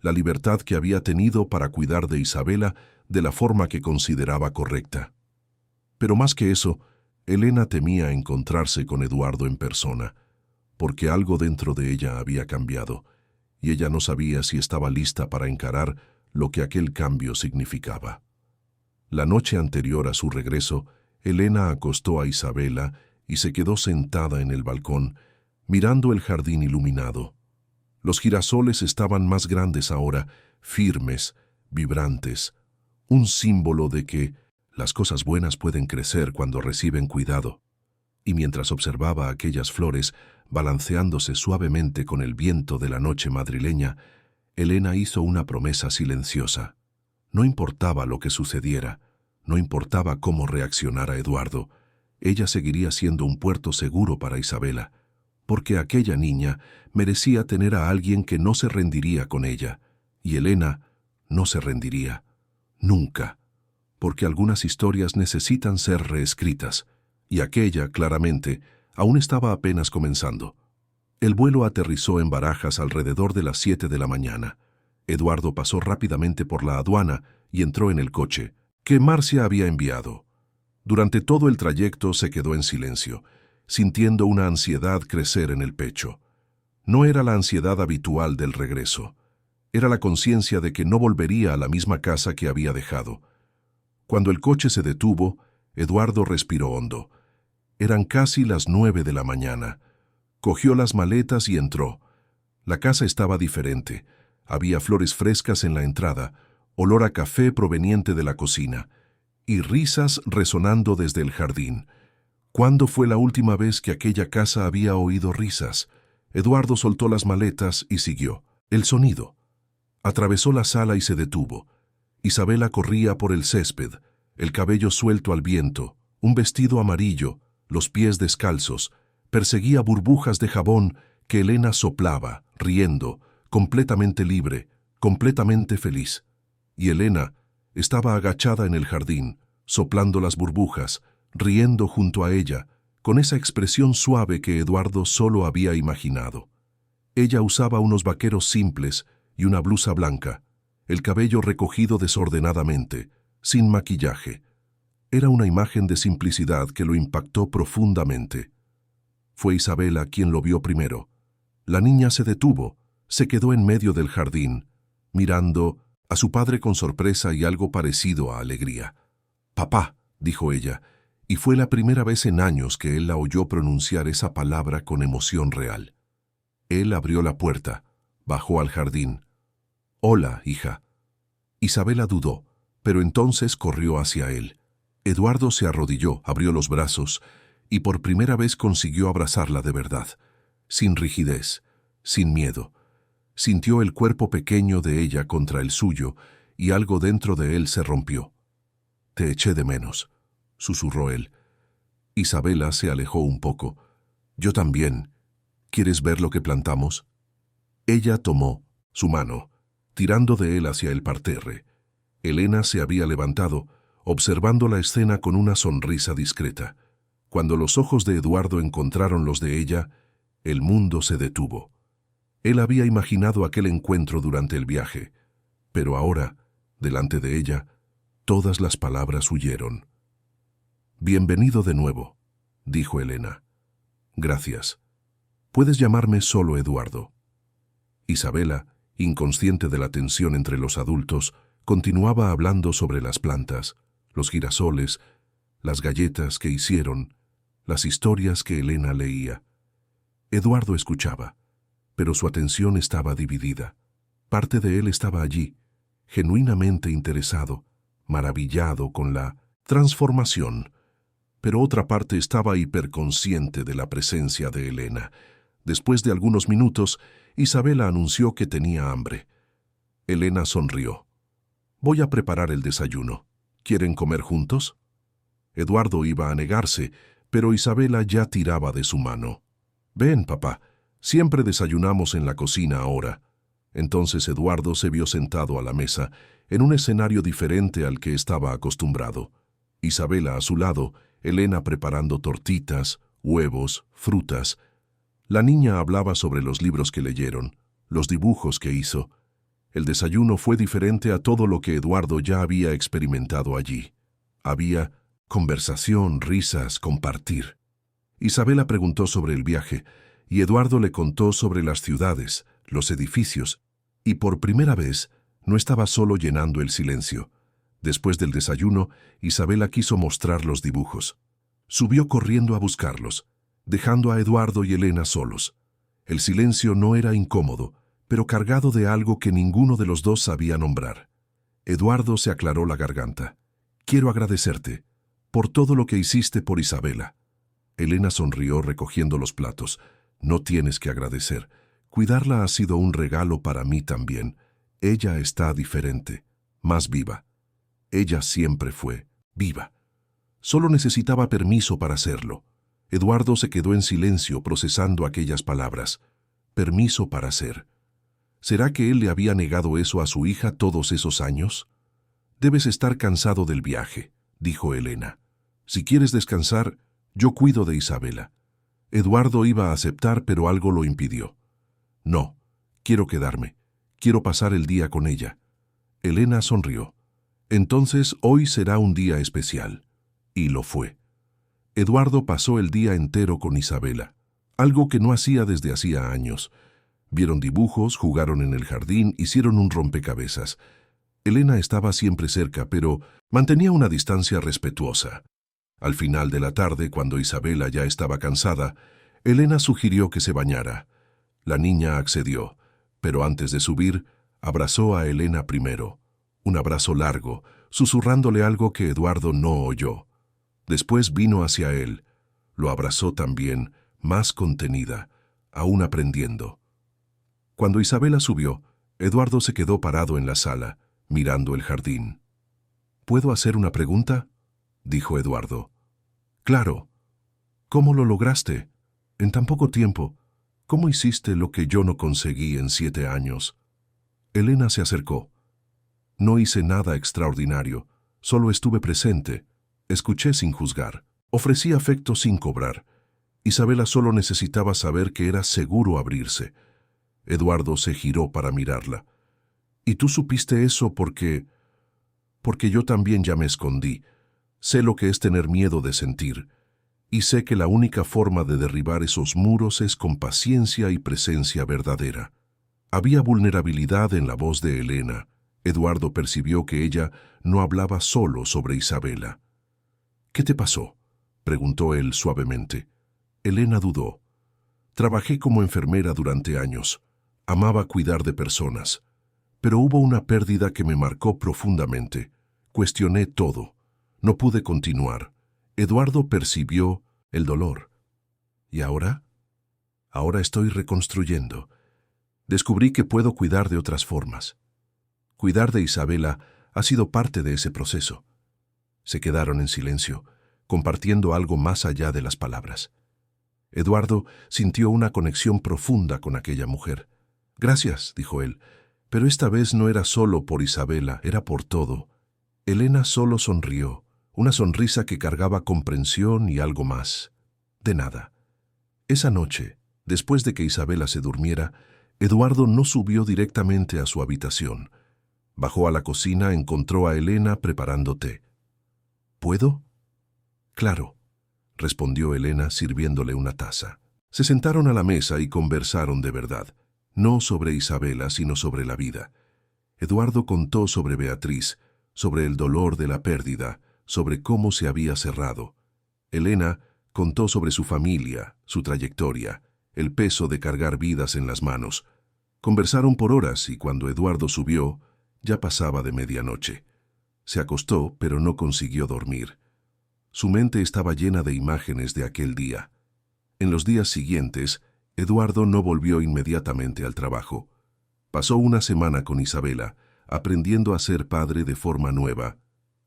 la libertad que había tenido para cuidar de Isabela de la forma que consideraba correcta. Pero más que eso, Elena temía encontrarse con Eduardo en persona, porque algo dentro de ella había cambiado, y ella no sabía si estaba lista para encarar lo que aquel cambio significaba. La noche anterior a su regreso, Elena acostó a Isabela y se quedó sentada en el balcón, mirando el jardín iluminado. Los girasoles estaban más grandes ahora, firmes, vibrantes, un símbolo de que las cosas buenas pueden crecer cuando reciben cuidado. Y mientras observaba aquellas flores balanceándose suavemente con el viento de la noche madrileña, Elena hizo una promesa silenciosa. No importaba lo que sucediera, no importaba cómo reaccionara Eduardo, ella seguiría siendo un puerto seguro para Isabela, porque aquella niña merecía tener a alguien que no se rendiría con ella, y Elena no se rendiría, nunca, porque algunas historias necesitan ser reescritas, y aquella, claramente, aún estaba apenas comenzando. El vuelo aterrizó en Barajas alrededor de las 7 de la mañana. Eduardo pasó rápidamente por la aduana y entró en el coche, que Marcia había enviado. Durante todo el trayecto se quedó en silencio, sintiendo una ansiedad crecer en el pecho. No era la ansiedad habitual del regreso. Era la conciencia de que no volvería a la misma casa que había dejado. Cuando el coche se detuvo, Eduardo respiró hondo. Eran casi las 9 de la mañana. Cogió las maletas y entró. La casa estaba diferente. Había flores frescas en la entrada, olor a café proveniente de la cocina, y risas resonando desde el jardín. ¿Cuándo fue la última vez que aquella casa había oído risas? Eduardo soltó las maletas y siguió. El sonido. Atravesó la sala y se detuvo. Isabela corría por el césped, el cabello suelto al viento, un vestido amarillo, los pies descalzos, perseguía burbujas de jabón que Elena soplaba, riendo, completamente libre, completamente feliz. Y Elena estaba agachada en el jardín, soplando las burbujas, riendo junto a ella, con esa expresión suave que Eduardo solo había imaginado. Ella usaba unos vaqueros simples y una blusa blanca, el cabello recogido desordenadamente, sin maquillaje. Era una imagen de simplicidad que lo impactó profundamente. Fue Isabela quien lo vio primero. La niña se detuvo, se quedó en medio del jardín, mirando a su padre con sorpresa y algo parecido a alegría. «Papá», dijo ella, y fue la primera vez en años que él la oyó pronunciar esa palabra con emoción real. Él abrió la puerta, bajó al jardín. «Hola, hija». Isabela dudó, pero entonces corrió hacia él. Eduardo se arrodilló, abrió los brazos, y por primera vez consiguió abrazarla de verdad. sin rigidez, sin miedo. Sintió el cuerpo pequeño de ella contra el suyo y algo dentro de él se rompió. «Te eché de menos», susurró él. Isabela se alejó un poco. «Yo también. ¿Quieres ver lo que plantamos?» Ella tomó su mano, tirando de él hacia el parterre. Elena se había levantado, observando la escena con una sonrisa discreta. Cuando los ojos de Eduardo encontraron los de ella, el mundo se detuvo. Él había imaginado aquel encuentro durante el viaje, pero ahora, delante de ella, todas las palabras huyeron. «Bienvenido de nuevo», dijo Elena. «Gracias. Puedes llamarme solo Eduardo». Isabela, inconsciente de la tensión entre los adultos, continuaba hablando sobre las plantas, los girasoles, las galletas que hicieron, las historias que Elena leía. Eduardo escuchaba, pero su atención estaba dividida. Parte de él estaba allí, genuinamente interesado, maravillado con la transformación, pero otra parte estaba hiperconsciente de la presencia de Elena. Después de algunos minutos, Isabela anunció que tenía hambre. Elena sonrió. «Voy a preparar el desayuno. ¿Quieren comer juntos?» Eduardo iba a negarse, pero Isabela ya tiraba de su mano. «Ven, papá, siempre desayunamos en la cocina ahora». Entonces Eduardo se vio sentado a la mesa, en un escenario diferente al que estaba acostumbrado. Isabela a su lado, Elena preparando tortitas, huevos, frutas. La niña hablaba sobre los libros que leyeron, los dibujos que hizo. El desayuno fue diferente a todo lo que Eduardo ya había experimentado allí. Había conversación, risas, compartir. Isabela preguntó sobre el viaje, y Eduardo le contó sobre las ciudades, los edificios, y por primera vez no estaba solo llenando el silencio. Después del desayuno, Isabela quiso mostrar los dibujos. Subió corriendo a buscarlos, dejando a Eduardo y Elena solos. El silencio no era incómodo, pero cargado de algo que ninguno de los dos sabía nombrar. Eduardo se aclaró la garganta. «Quiero agradecerte por todo lo que hiciste por Isabela». Elena sonrió recogiendo los platos. «No tienes que agradecer. Cuidarla ha sido un regalo para mí también. Ella está diferente, más viva. Ella siempre fue viva. Solo necesitaba permiso para hacerlo». Eduardo se quedó en silencio procesando aquellas palabras. Permiso para ser. ¿Será que él le había negado eso a su hija todos esos años? «Debes estar cansado del viaje», dijo Elena. «Si quieres descansar, yo cuido de Isabela». Eduardo iba a aceptar, pero algo lo impidió. «No, quiero quedarme. Quiero pasar el día con ella». Elena sonrió. «Entonces hoy será un día especial». Y lo fue. Eduardo pasó el día entero con Isabela, algo que no hacía desde hacía años. Vieron dibujos, jugaron en el jardín, hicieron un rompecabezas. Elena estaba siempre cerca, pero mantenía una distancia respetuosa. Al final de la tarde, cuando Isabela ya estaba cansada, Elena sugirió que se bañara. La niña accedió, pero antes de subir, abrazó a Elena primero. Un abrazo largo, susurrándole algo que Eduardo no oyó. Después vino hacia él. Lo abrazó también, más contenida, aún aprendiendo. Cuando Isabela subió, Eduardo se quedó parado en la sala, mirando el jardín. «¿Puedo hacer una pregunta?», dijo Eduardo. «Claro. ¿Cómo lo lograste? En tan poco tiempo. ¿Cómo hiciste lo que yo no conseguí en 7 años?» Elena se acercó. «No hice nada extraordinario, solo estuve presente. Escuché sin juzgar. Ofrecí afecto sin cobrar. Isabela solo necesitaba saber que era seguro abrirse». Eduardo se giró para mirarla. «¿Y tú supiste eso porque yo también ya me escondí? Sé lo que es tener miedo de sentir. Y sé que la única forma de derribar esos muros es con paciencia y presencia verdadera». Había vulnerabilidad en la voz de Elena. Eduardo percibió que ella no hablaba solo sobre Isabela. «¿Qué te pasó?», preguntó él suavemente. Elena dudó. «Trabajé como enfermera durante años. Amaba cuidar de personas. Pero hubo una pérdida que me marcó profundamente. Cuestioné todo. No pude continuar». Eduardo percibió el dolor. «¿Y ahora?». Ahora estoy reconstruyendo. Descubrí que puedo cuidar de otras formas. Cuidar de Isabela ha sido parte de ese proceso. Se quedaron en silencio, compartiendo algo más allá de las palabras. Eduardo sintió una conexión profunda con aquella mujer. «Gracias», dijo él, pero esta vez no era solo por Isabela, era por todo. Elena solo sonrió, una sonrisa que cargaba comprensión y algo más. De nada. Esa noche, después de que Isabela se durmiera, Eduardo no subió directamente a su habitación. Bajó a la cocina, encontró a Elena preparando té. «¿Puedo?» «Claro», respondió Elena sirviéndole una taza. Se sentaron a la mesa y conversaron de verdad, no sobre Isabela, sino sobre la vida. Eduardo contó sobre Beatriz, sobre el dolor de la pérdida, sobre cómo se había cerrado. Elena contó sobre su familia, su trayectoria, el peso de cargar vidas en las manos. Conversaron por horas y cuando Eduardo subió, ya pasaba de medianoche. Se acostó, pero no consiguió dormir. Su mente estaba llena de imágenes de aquel día. En los días siguientes, Eduardo no volvió inmediatamente al trabajo. Pasó una semana con Isabela, aprendiendo a ser padre de forma nueva.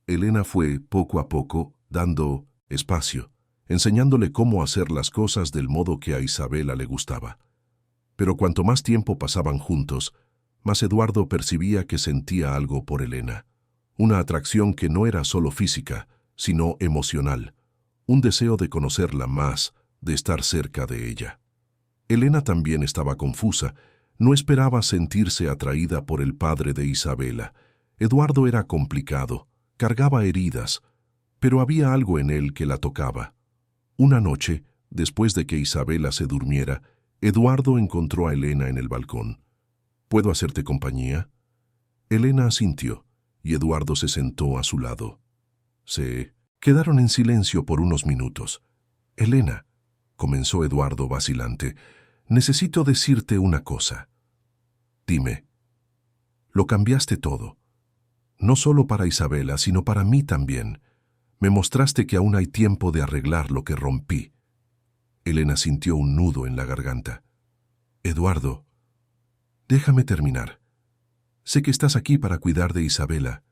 Elena fue, poco a poco, dando espacio, enseñándole cómo hacer las cosas del modo que a Isabela le gustaba. Pero cuanto más tiempo pasaban juntos, más Eduardo percibía que sentía algo por Elena. Una atracción que no era solo física, sino emocional. Un deseo de conocerla más, de estar cerca de ella. Elena también estaba confusa. No esperaba sentirse atraída por el padre de Isabela. Eduardo era complicado, cargaba heridas, pero había algo en él que la tocaba. Una noche, después de que Isabela se durmiera, Eduardo encontró a Elena en el balcón. ¿Puedo hacerte compañía? Elena asintió, y Eduardo se sentó a su lado. Se quedaron en silencio por unos minutos. Elena, comenzó Eduardo vacilante, necesito decirte una cosa. Dime. Lo cambiaste todo. No solo para Isabela, sino para mí también. Me mostraste que aún hay tiempo de arreglar lo que rompí. Elena sintió un nudo en la garganta. Eduardo, déjame terminar. Sé que estás aquí para cuidar de Isabela.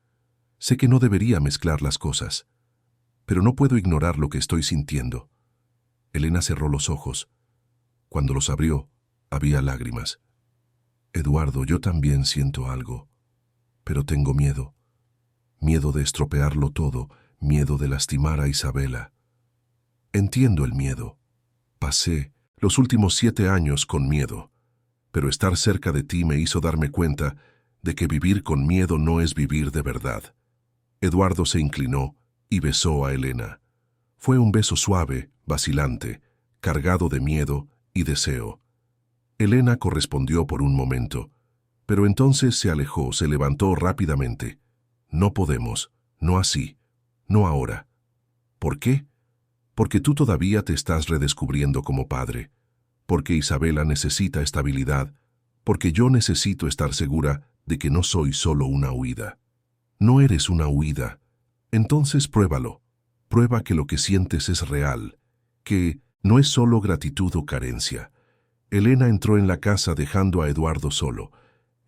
Sé que no debería mezclar las cosas. Pero no puedo ignorar lo que estoy sintiendo. Elena cerró los ojos. Cuando los abrió, había lágrimas. Eduardo, yo también siento algo. Pero tengo miedo. Miedo de estropearlo todo, miedo de lastimar a Isabela. Entiendo el miedo. Pasé los últimos 7 años con miedo, pero estar cerca de ti me hizo darme cuenta de que vivir con miedo no es vivir de verdad. Eduardo se inclinó y besó a Elena. Fue un beso suave, vacilante, cargado de miedo y deseo. Elena correspondió por un momento, pero entonces se alejó, se levantó rápidamente. No podemos, no así, no ahora. ¿Por qué? Porque tú todavía te estás redescubriendo como padre, porque Isabela necesita estabilidad, porque yo necesito estar segura de que no soy solo una huida. No eres una huida. Entonces pruébalo. Prueba que lo que sientes es real, que no es solo gratitud o carencia. Elena entró en la casa dejando a Eduardo solo.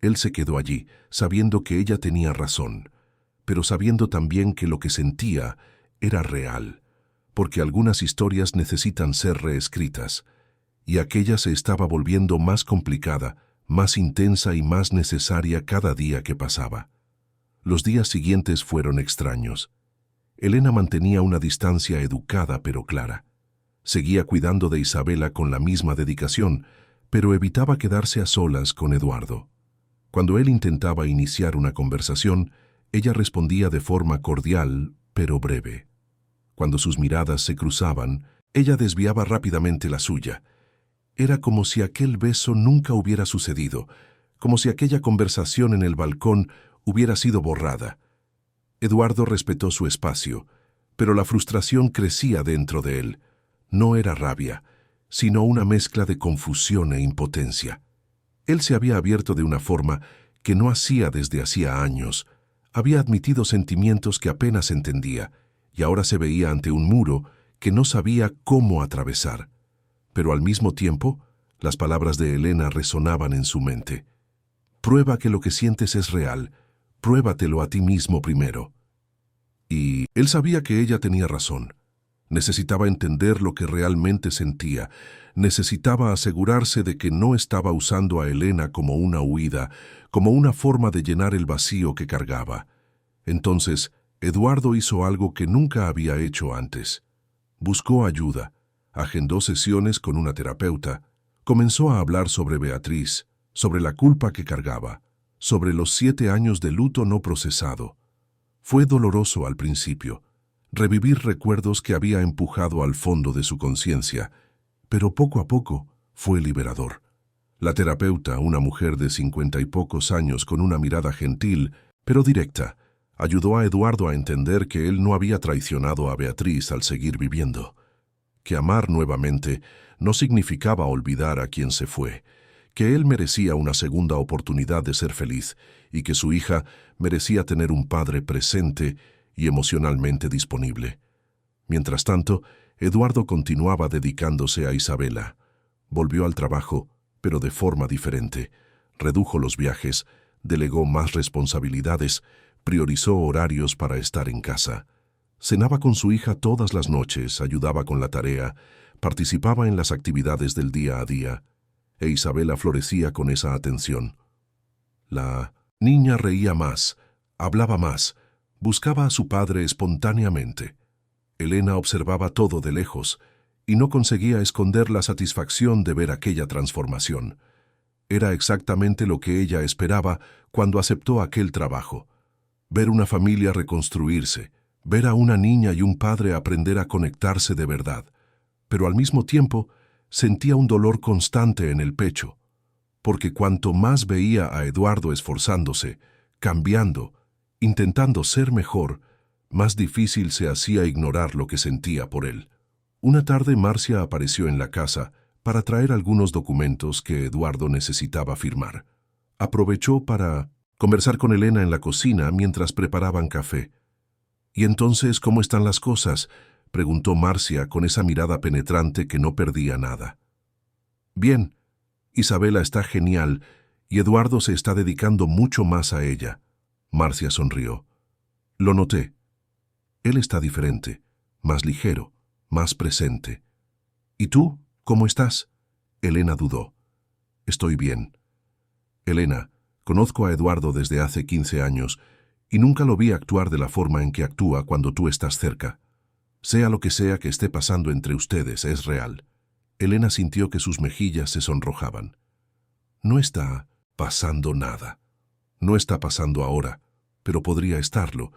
Él se quedó allí, sabiendo que ella tenía razón, pero sabiendo también que lo que sentía era real, porque algunas historias necesitan ser reescritas, y aquella se estaba volviendo más complicada, más intensa y más necesaria cada día que pasaba. Los días siguientes fueron extraños. Elena mantenía una distancia educada pero clara. Seguía cuidando de Isabela con la misma dedicación, pero evitaba quedarse a solas con Eduardo. Cuando él intentaba iniciar una conversación, ella respondía de forma cordial, pero breve. Cuando sus miradas se cruzaban, ella desviaba rápidamente la suya. Era como si aquel beso nunca hubiera sucedido, como si aquella conversación en el balcón hubiera sido borrada. Eduardo respetó su espacio, pero la frustración crecía dentro de él. No era rabia, sino una mezcla de confusión e impotencia. Él se había abierto de una forma que no hacía desde hacía años. Había admitido sentimientos que apenas entendía, y ahora se veía ante un muro que no sabía cómo atravesar. Pero al mismo tiempo, Las palabras de Elena resonaban en su mente. Prueba que lo que sientes es real. Pruébatelo a ti mismo primero. Y él sabía que ella tenía razón. Necesitaba entender lo que realmente sentía. Necesitaba asegurarse de que no estaba usando a Elena como una huida, como una forma de llenar el vacío que cargaba. Entonces, Eduardo hizo algo que nunca había hecho antes. Buscó ayuda, agendó sesiones con una terapeuta, comenzó a hablar sobre Beatriz, sobre la culpa que cargaba, sobre los 7 años de luto no procesado. Fue doloroso al principio, revivir recuerdos que había empujado al fondo de su conciencia, pero poco a poco fue liberador. La terapeuta, una mujer de 50 y pocos años con una mirada gentil, pero directa, ayudó a Eduardo a entender que él no había traicionado a Beatriz al seguir viviendo, que amar nuevamente no significaba olvidar a quien se fue, que él merecía una segunda oportunidad de ser feliz y que su hija merecía tener un padre presente y emocionalmente disponible. Mientras tanto, Eduardo continuaba dedicándose a Isabela. Volvió al trabajo, pero de forma diferente. Redujo los viajes, delegó más responsabilidades, priorizó horarios para estar en casa. Cenaba con su hija todas las noches, ayudaba con la tarea, participaba en las actividades del día a día, e Isabela florecía con esa atención. La niña reía más, hablaba más, buscaba a su padre espontáneamente. Elena observaba todo de lejos y no conseguía esconder la satisfacción de ver aquella transformación. Era exactamente lo que ella esperaba cuando aceptó aquel trabajo. Ver una familia reconstruirse, ver a una niña y un padre aprender a conectarse de verdad. Pero al mismo tiempo sentía un dolor constante en el pecho, porque cuanto más veía a Eduardo esforzándose, cambiando, intentando ser mejor, más difícil se hacía ignorar lo que sentía por él. Una tarde Marcia apareció en la casa para traer algunos documentos que Eduardo necesitaba firmar. Aprovechó para conversar con Elena en la cocina mientras preparaban café. «¿Y entonces cómo están las cosas?», preguntó Marcia con esa mirada penetrante que no perdía nada. «Bien, Isabela está genial y Eduardo se está dedicando mucho más a ella». Marcia sonrió. «Lo noté. Él está diferente, más ligero, más presente». «¿Y tú? ¿Cómo estás?». Elena dudó. «Estoy bien». «Elena, conozco a Eduardo desde hace 15 años y nunca lo vi actuar de la forma en que actúa cuando tú estás cerca. Sea lo que sea que esté pasando entre ustedes, es real». Elena sintió que sus mejillas se sonrojaban. «No está pasando nada. No está pasando ahora, pero podría estarlo.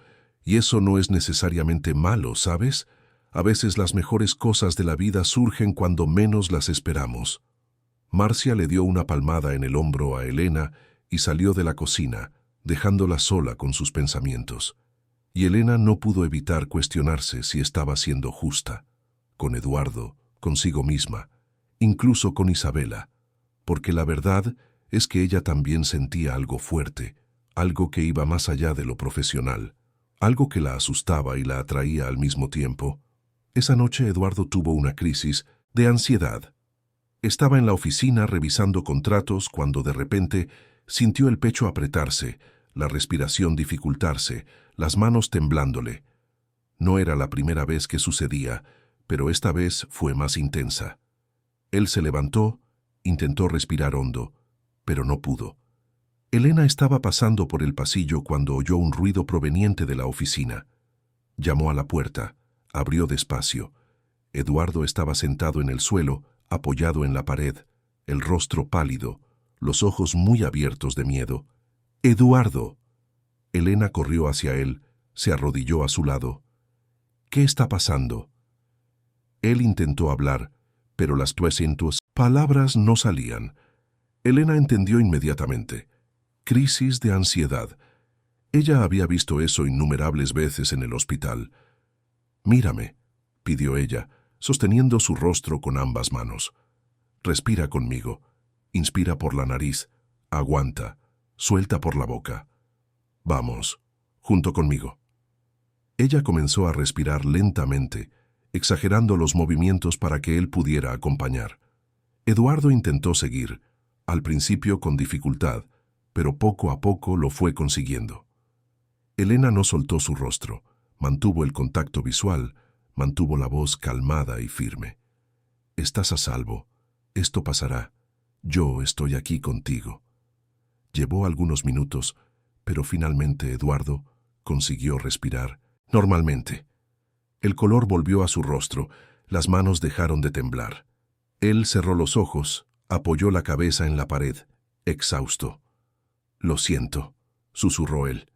Y eso no es necesariamente malo, ¿sabes? A veces las mejores cosas de la vida surgen cuando menos las esperamos». Marcia le dio una palmada en el hombro a Elena y salió de la cocina, dejándola sola con sus pensamientos. Y Elena no pudo evitar cuestionarse si estaba siendo justa, con Eduardo, consigo misma, incluso con Isabela, porque la verdad es que ella también sentía algo fuerte, algo que iba más allá de lo profesional, algo que la asustaba y la atraía al mismo tiempo. Esa noche Eduardo tuvo una crisis de ansiedad. Estaba en la oficina revisando contratos cuando de repente sintió el pecho apretarse, la respiración dificultarse, las manos temblándole. No era la primera vez que sucedía, pero esta vez fue más intensa. Él se levantó, intentó respirar hondo, pero no pudo. Elena estaba pasando por el pasillo cuando oyó un ruido proveniente de la oficina. Llamó a la puerta, abrió despacio. Eduardo estaba sentado en el suelo, apoyado en la pared, el rostro pálido, los ojos muy abiertos de miedo. «¡Eduardo!». Elena corrió hacia él, se arrodilló a su lado. «¿Qué está pasando?». Él intentó hablar, pero las 200 palabras no salían. Elena entendió inmediatamente. Crisis de ansiedad. Ella había visto eso innumerables veces en el hospital. «Mírame», pidió ella, sosteniendo su rostro con ambas manos. «Respira conmigo. Inspira por la nariz. Aguanta. Suelta por la boca. Vamos, junto conmigo». Ella comenzó a respirar lentamente, exagerando los movimientos para que él pudiera acompañar. Eduardo intentó seguir, al principio con dificultad, pero poco a poco lo fue consiguiendo. Elena no soltó su rostro, mantuvo el contacto visual, mantuvo la voz calmada y firme. Estás a salvo, esto pasará, yo estoy aquí contigo. Llevó algunos minutos, pero finalmente Eduardo consiguió respirar normalmente. El color volvió a su rostro, las manos dejaron de temblar. Él cerró los ojos, apoyó la cabeza en la pared, exhausto. Lo siento, susurró él.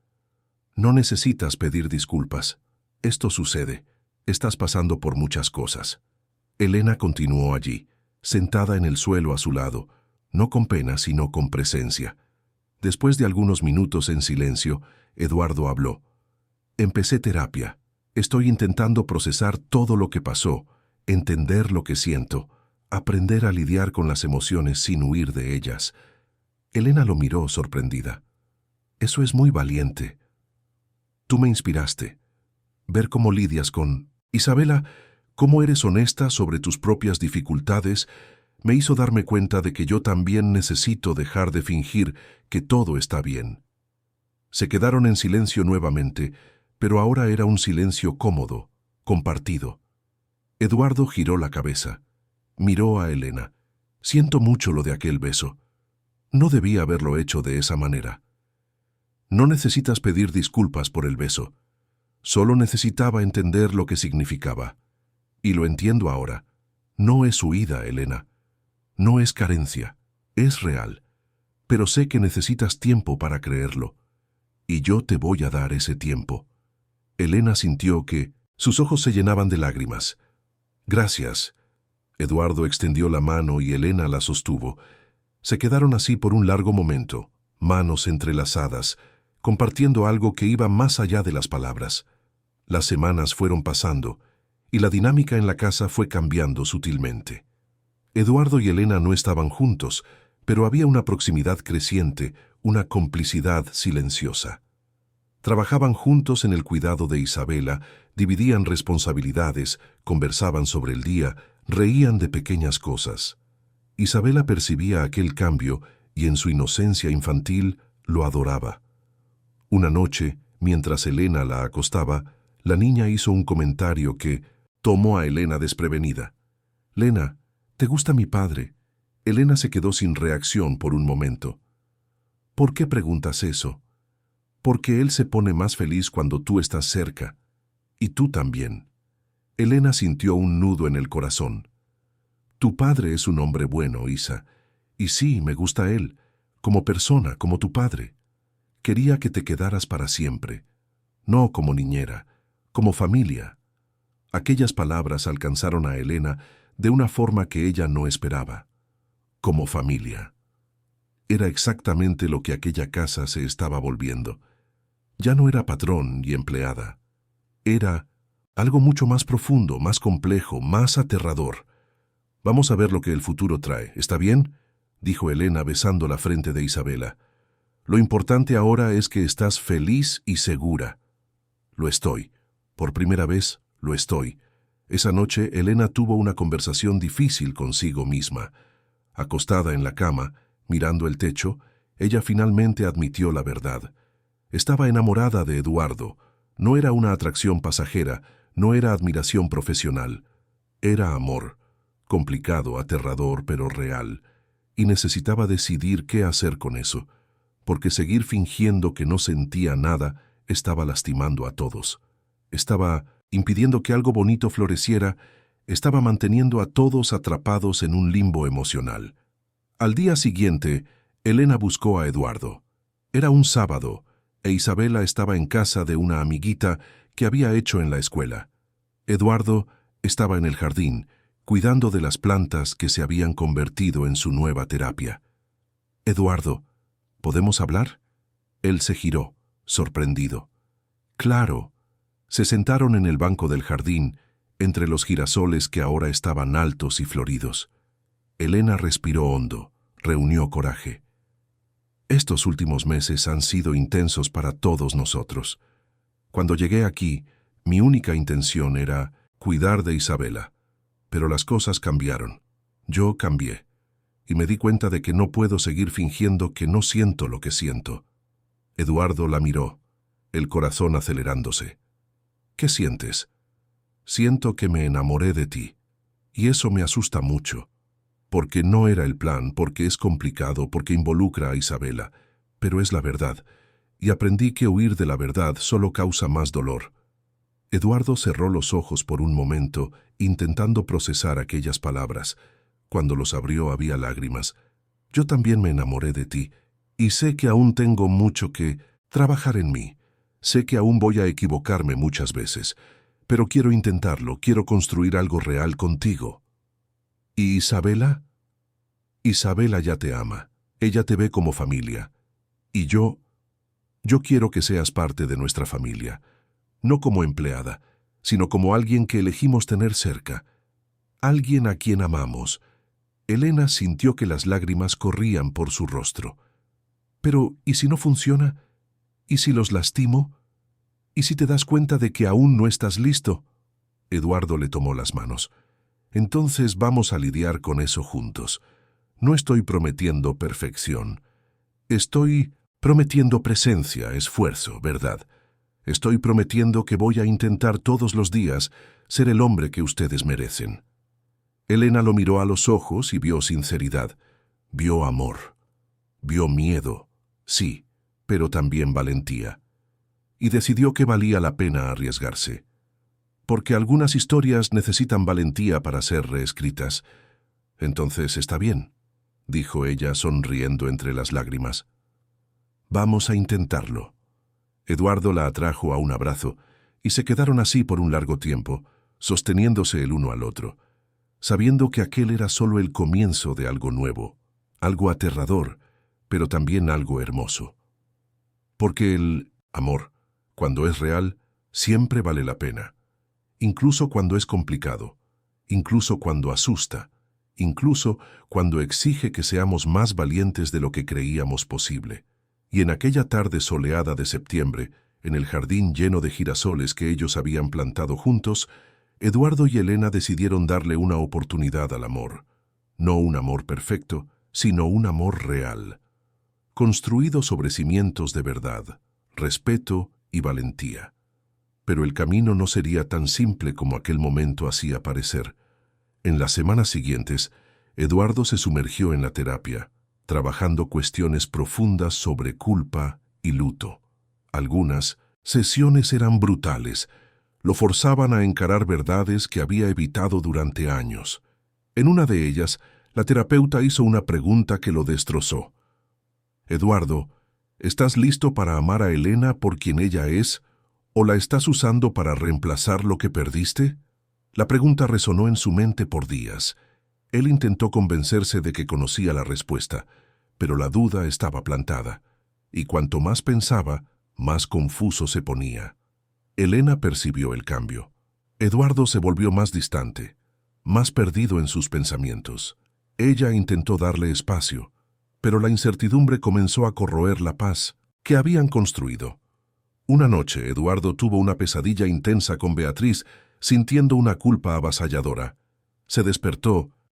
No necesitas pedir disculpas. Esto sucede. Estás pasando por muchas cosas. Elena continuó allí, sentada en el suelo a su lado, no con pena, sino con presencia. Después de algunos minutos en silencio, Eduardo habló. Empecé terapia. Estoy intentando procesar todo lo que pasó, entender lo que siento, aprender a lidiar con las emociones sin huir de ellas. Elena lo miró sorprendida. Eso es muy valiente. Tú me inspiraste. Ver cómo lidias con... Isabela, cómo eres honesta sobre tus propias dificultades, me hizo darme cuenta de que yo también necesito dejar de fingir que todo está bien. Se quedaron en silencio nuevamente, pero ahora era un silencio cómodo, compartido. Eduardo giró la cabeza. Miró a Elena. Siento mucho lo de aquel beso. No debía haberlo hecho de esa manera. No necesitas pedir disculpas por el beso. Solo necesitaba entender lo que significaba. Y lo entiendo ahora. No es huida, Elena. No es carencia. Es real. Pero sé que necesitas tiempo para creerlo. Y yo te voy a dar ese tiempo. Elena sintió que sus ojos se llenaban de lágrimas. Gracias. Eduardo extendió la mano y Elena la sostuvo. Se quedaron así por un largo momento, manos entrelazadas, compartiendo algo que iba más allá de las palabras. Las semanas fueron pasando, y la dinámica en la casa fue cambiando sutilmente. Eduardo y Elena no estaban juntos, pero había una proximidad creciente, una complicidad silenciosa. Trabajaban juntos en el cuidado de Isabela, dividían responsabilidades, conversaban sobre el día, reían de pequeñas cosas. Isabela percibía aquel cambio y en su inocencia infantil lo adoraba. Una noche, mientras Elena la acostaba, la niña hizo un comentario que tomó a Elena desprevenida. «Lena, ¿te gusta mi padre?» Elena se quedó sin reacción por un momento. «¿Por qué preguntas eso?» «Porque él se pone más feliz cuando tú estás cerca. Y tú también». Elena sintió un nudo en el corazón. «Tu padre es un hombre bueno, Isa. Y sí, me gusta él, como persona, como tu padre. Quería que te quedaras para siempre. No como niñera, como familia». Aquellas palabras alcanzaron a Elena de una forma que ella no esperaba. Como familia. Era exactamente lo que aquella casa se estaba volviendo. Ya no era patrón y empleada. Era algo mucho más profundo, más complejo, más aterrador. «Vamos a ver lo que el futuro trae, ¿está bien?», dijo Elena besando la frente de Isabela. «Lo importante ahora es que estás feliz y segura». «Lo estoy. Por primera vez, lo estoy». Esa noche, Elena tuvo una conversación difícil consigo misma. Acostada en la cama, mirando el techo, ella finalmente admitió la verdad. Estaba enamorada de Eduardo. No era una atracción pasajera, no era admiración profesional. Era amor. Complicado, aterrador, pero real. Y necesitaba decidir qué hacer con eso, porque seguir fingiendo que no sentía nada estaba lastimando a todos. Estaba impidiendo que algo bonito floreciera, estaba manteniendo a todos atrapados en un limbo emocional. Al día siguiente, Elena buscó a Eduardo. Era un sábado, e Isabela estaba en casa de una amiguita que había hecho en la escuela. Eduardo estaba en el jardín, cuidando de las plantas que se habían convertido en su nueva terapia. «Eduardo, ¿podemos hablar?» Él se giró, sorprendido. «Claro». Se sentaron en el banco del jardín, entre los girasoles que ahora estaban altos y floridos. Elena respiró hondo, reunió coraje. «Estos últimos meses han sido intensos para todos nosotros. Cuando llegué aquí, mi única intención era cuidar de Isabela. Pero las cosas cambiaron. Yo cambié. y me di cuenta de que no puedo seguir fingiendo que no siento lo que siento. Eduardo la miró, el corazón acelerándose. ¿Qué sientes? Siento que me enamoré de ti, y eso me asusta mucho, porque no era el plan, porque es complicado, porque involucra a Isabela, pero es la verdad, y aprendí que huir de la verdad solo causa más dolor. Eduardo cerró los ojos por un momento, intentando procesar aquellas palabras. Cuando los abrió había lágrimas. Yo también me enamoré de ti, y sé que aún tengo mucho que trabajar en mí. Sé que aún voy a equivocarme muchas veces, pero quiero intentarlo, quiero construir algo real contigo. ¿Y Isabela? Isabela ya te ama, ella te ve como familia. Y yo quiero que seas parte de nuestra familia, no como empleada, sino como alguien que elegimos tener cerca, alguien a quien amamos. Elena sintió que las lágrimas corrían por su rostro. Pero, ¿y si no funciona? ¿Y si los lastimo? ¿Y si te das cuenta de que aún no estás listo? Eduardo le tomó las manos. Entonces vamos a lidiar con eso juntos. No estoy prometiendo perfección. Estoy prometiendo presencia, esfuerzo, ¿verdad? Estoy prometiendo que voy a intentar todos los días ser el hombre que ustedes merecen. Elena lo miró a los ojos y vio sinceridad, vio amor, vio miedo, sí, pero también valentía. Y decidió que valía la pena arriesgarse. Porque algunas historias necesitan valentía para ser reescritas. Entonces está bien, dijo ella sonriendo entre las lágrimas. Vamos a intentarlo. Eduardo la atrajo a un abrazo y se quedaron así por un largo tiempo, sosteniéndose el uno al otro, sabiendo que aquel era solo el comienzo de algo nuevo, algo aterrador, pero también algo hermoso. Porque el amor, cuando es real, siempre vale la pena, incluso cuando es complicado, incluso cuando asusta, incluso cuando exige que seamos más valientes de lo que creíamos posible. Y en aquella tarde soleada de septiembre, en el jardín lleno de girasoles que ellos habían plantado juntos, Eduardo y Elena decidieron darle una oportunidad al amor. No un amor perfecto, sino un amor real, construido sobre cimientos de verdad, respeto y valentía. Pero el camino no sería tan simple como aquel momento hacía parecer. En las semanas siguientes, Eduardo se sumergió en la terapia, trabajando cuestiones profundas sobre culpa y luto. Algunas sesiones eran brutales, lo forzaban a encarar verdades que había evitado durante años. En una de ellas, la terapeuta hizo una pregunta que lo destrozó. Eduardo, ¿estás listo para amar a Elena por quien ella es, o la estás usando para reemplazar lo que perdiste? La pregunta resonó en su mente por días. Él intentó convencerse de que conocía la respuesta, pero la duda estaba plantada, y cuanto más pensaba, más confuso se ponía. Elena percibió el cambio. Eduardo se volvió más distante, más perdido en sus pensamientos. Ella intentó darle espacio, pero la incertidumbre comenzó a corroer la paz que habían construido. Una noche, Eduardo tuvo una pesadilla intensa con Beatriz, sintiendo una culpa avasalladora. Se despertó